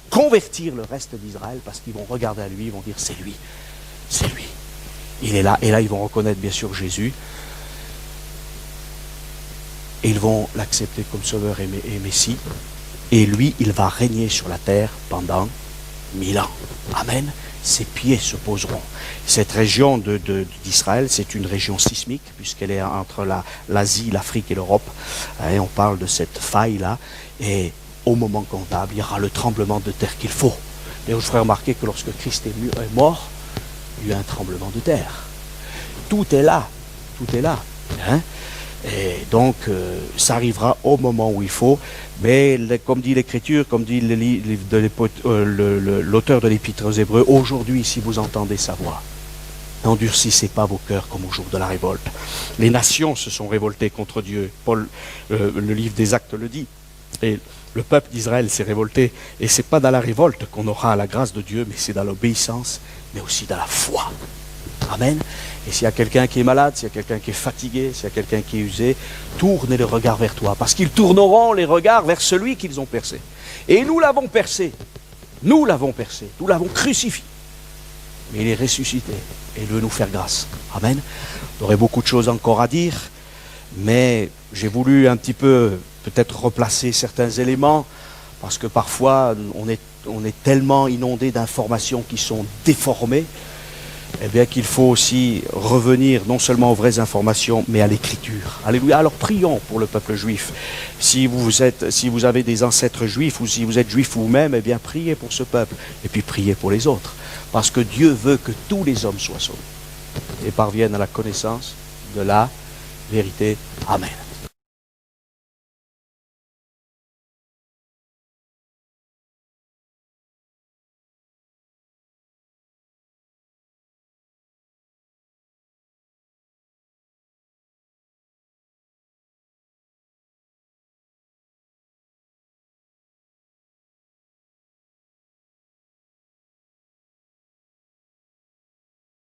A: convertir le reste d'Israël parce qu'ils vont regarder à lui, ils vont dire c'est lui, c'est lui. Il est là, et là ils vont reconnaître bien sûr Jésus. Et ils vont l'accepter comme sauveur et Messie. Et lui, il va régner sur la terre pendant 1000 ans. Amen. Ses pieds se poseront. Cette région d'Israël, c'est une région sismique, puisqu'elle est entre l'Asie, l'Afrique et l'Europe. Et on parle de cette faille-là. Et au moment comptable, il y aura le tremblement de terre qu'il faut. Et je ferai remarquer que lorsque Christ est mort, il y a eu un tremblement de terre. Tout est là. Tout est là. Hein? Et donc, ça arrivera au moment où il faut. Mais comme dit l'Écriture, comme dit l'auteur de l'Épître aux Hébreux, aujourd'hui, si vous entendez sa voix, n'endurcissez pas vos cœurs comme au jour de la révolte. Les nations se sont révoltées contre Dieu. Paul, le livre des Actes le dit. Et le peuple d'Israël s'est révolté. Et ce n'est pas dans la révolte qu'on aura la grâce de Dieu, mais c'est dans l'obéissance, mais aussi dans la foi. Amen. Et s'il y a quelqu'un qui est malade, s'il y a quelqu'un qui est fatigué, s'il y a quelqu'un qui est usé, tournez le regard vers toi, parce qu'ils tourneront les regards vers celui qu'ils ont percé. Et nous l'avons percé, nous l'avons crucifié. Mais il est ressuscité et il veut nous faire grâce. Amen. Il y aurait beaucoup de choses encore à dire, mais j'ai voulu un petit peu peut-être replacer certains éléments, parce que parfois on est tellement inondé d'informations qui sont déformées, eh bien qu'il faut aussi revenir non seulement aux vraies informations, mais à l'Écriture. Alléluia. Alors prions pour le peuple juif. Si vous avez des ancêtres juifs ou si vous êtes juif vous-même, eh bien priez pour ce peuple et puis priez pour les autres. Parce que Dieu veut que tous les hommes soient sauvés et parviennent à la connaissance de la vérité. Amen.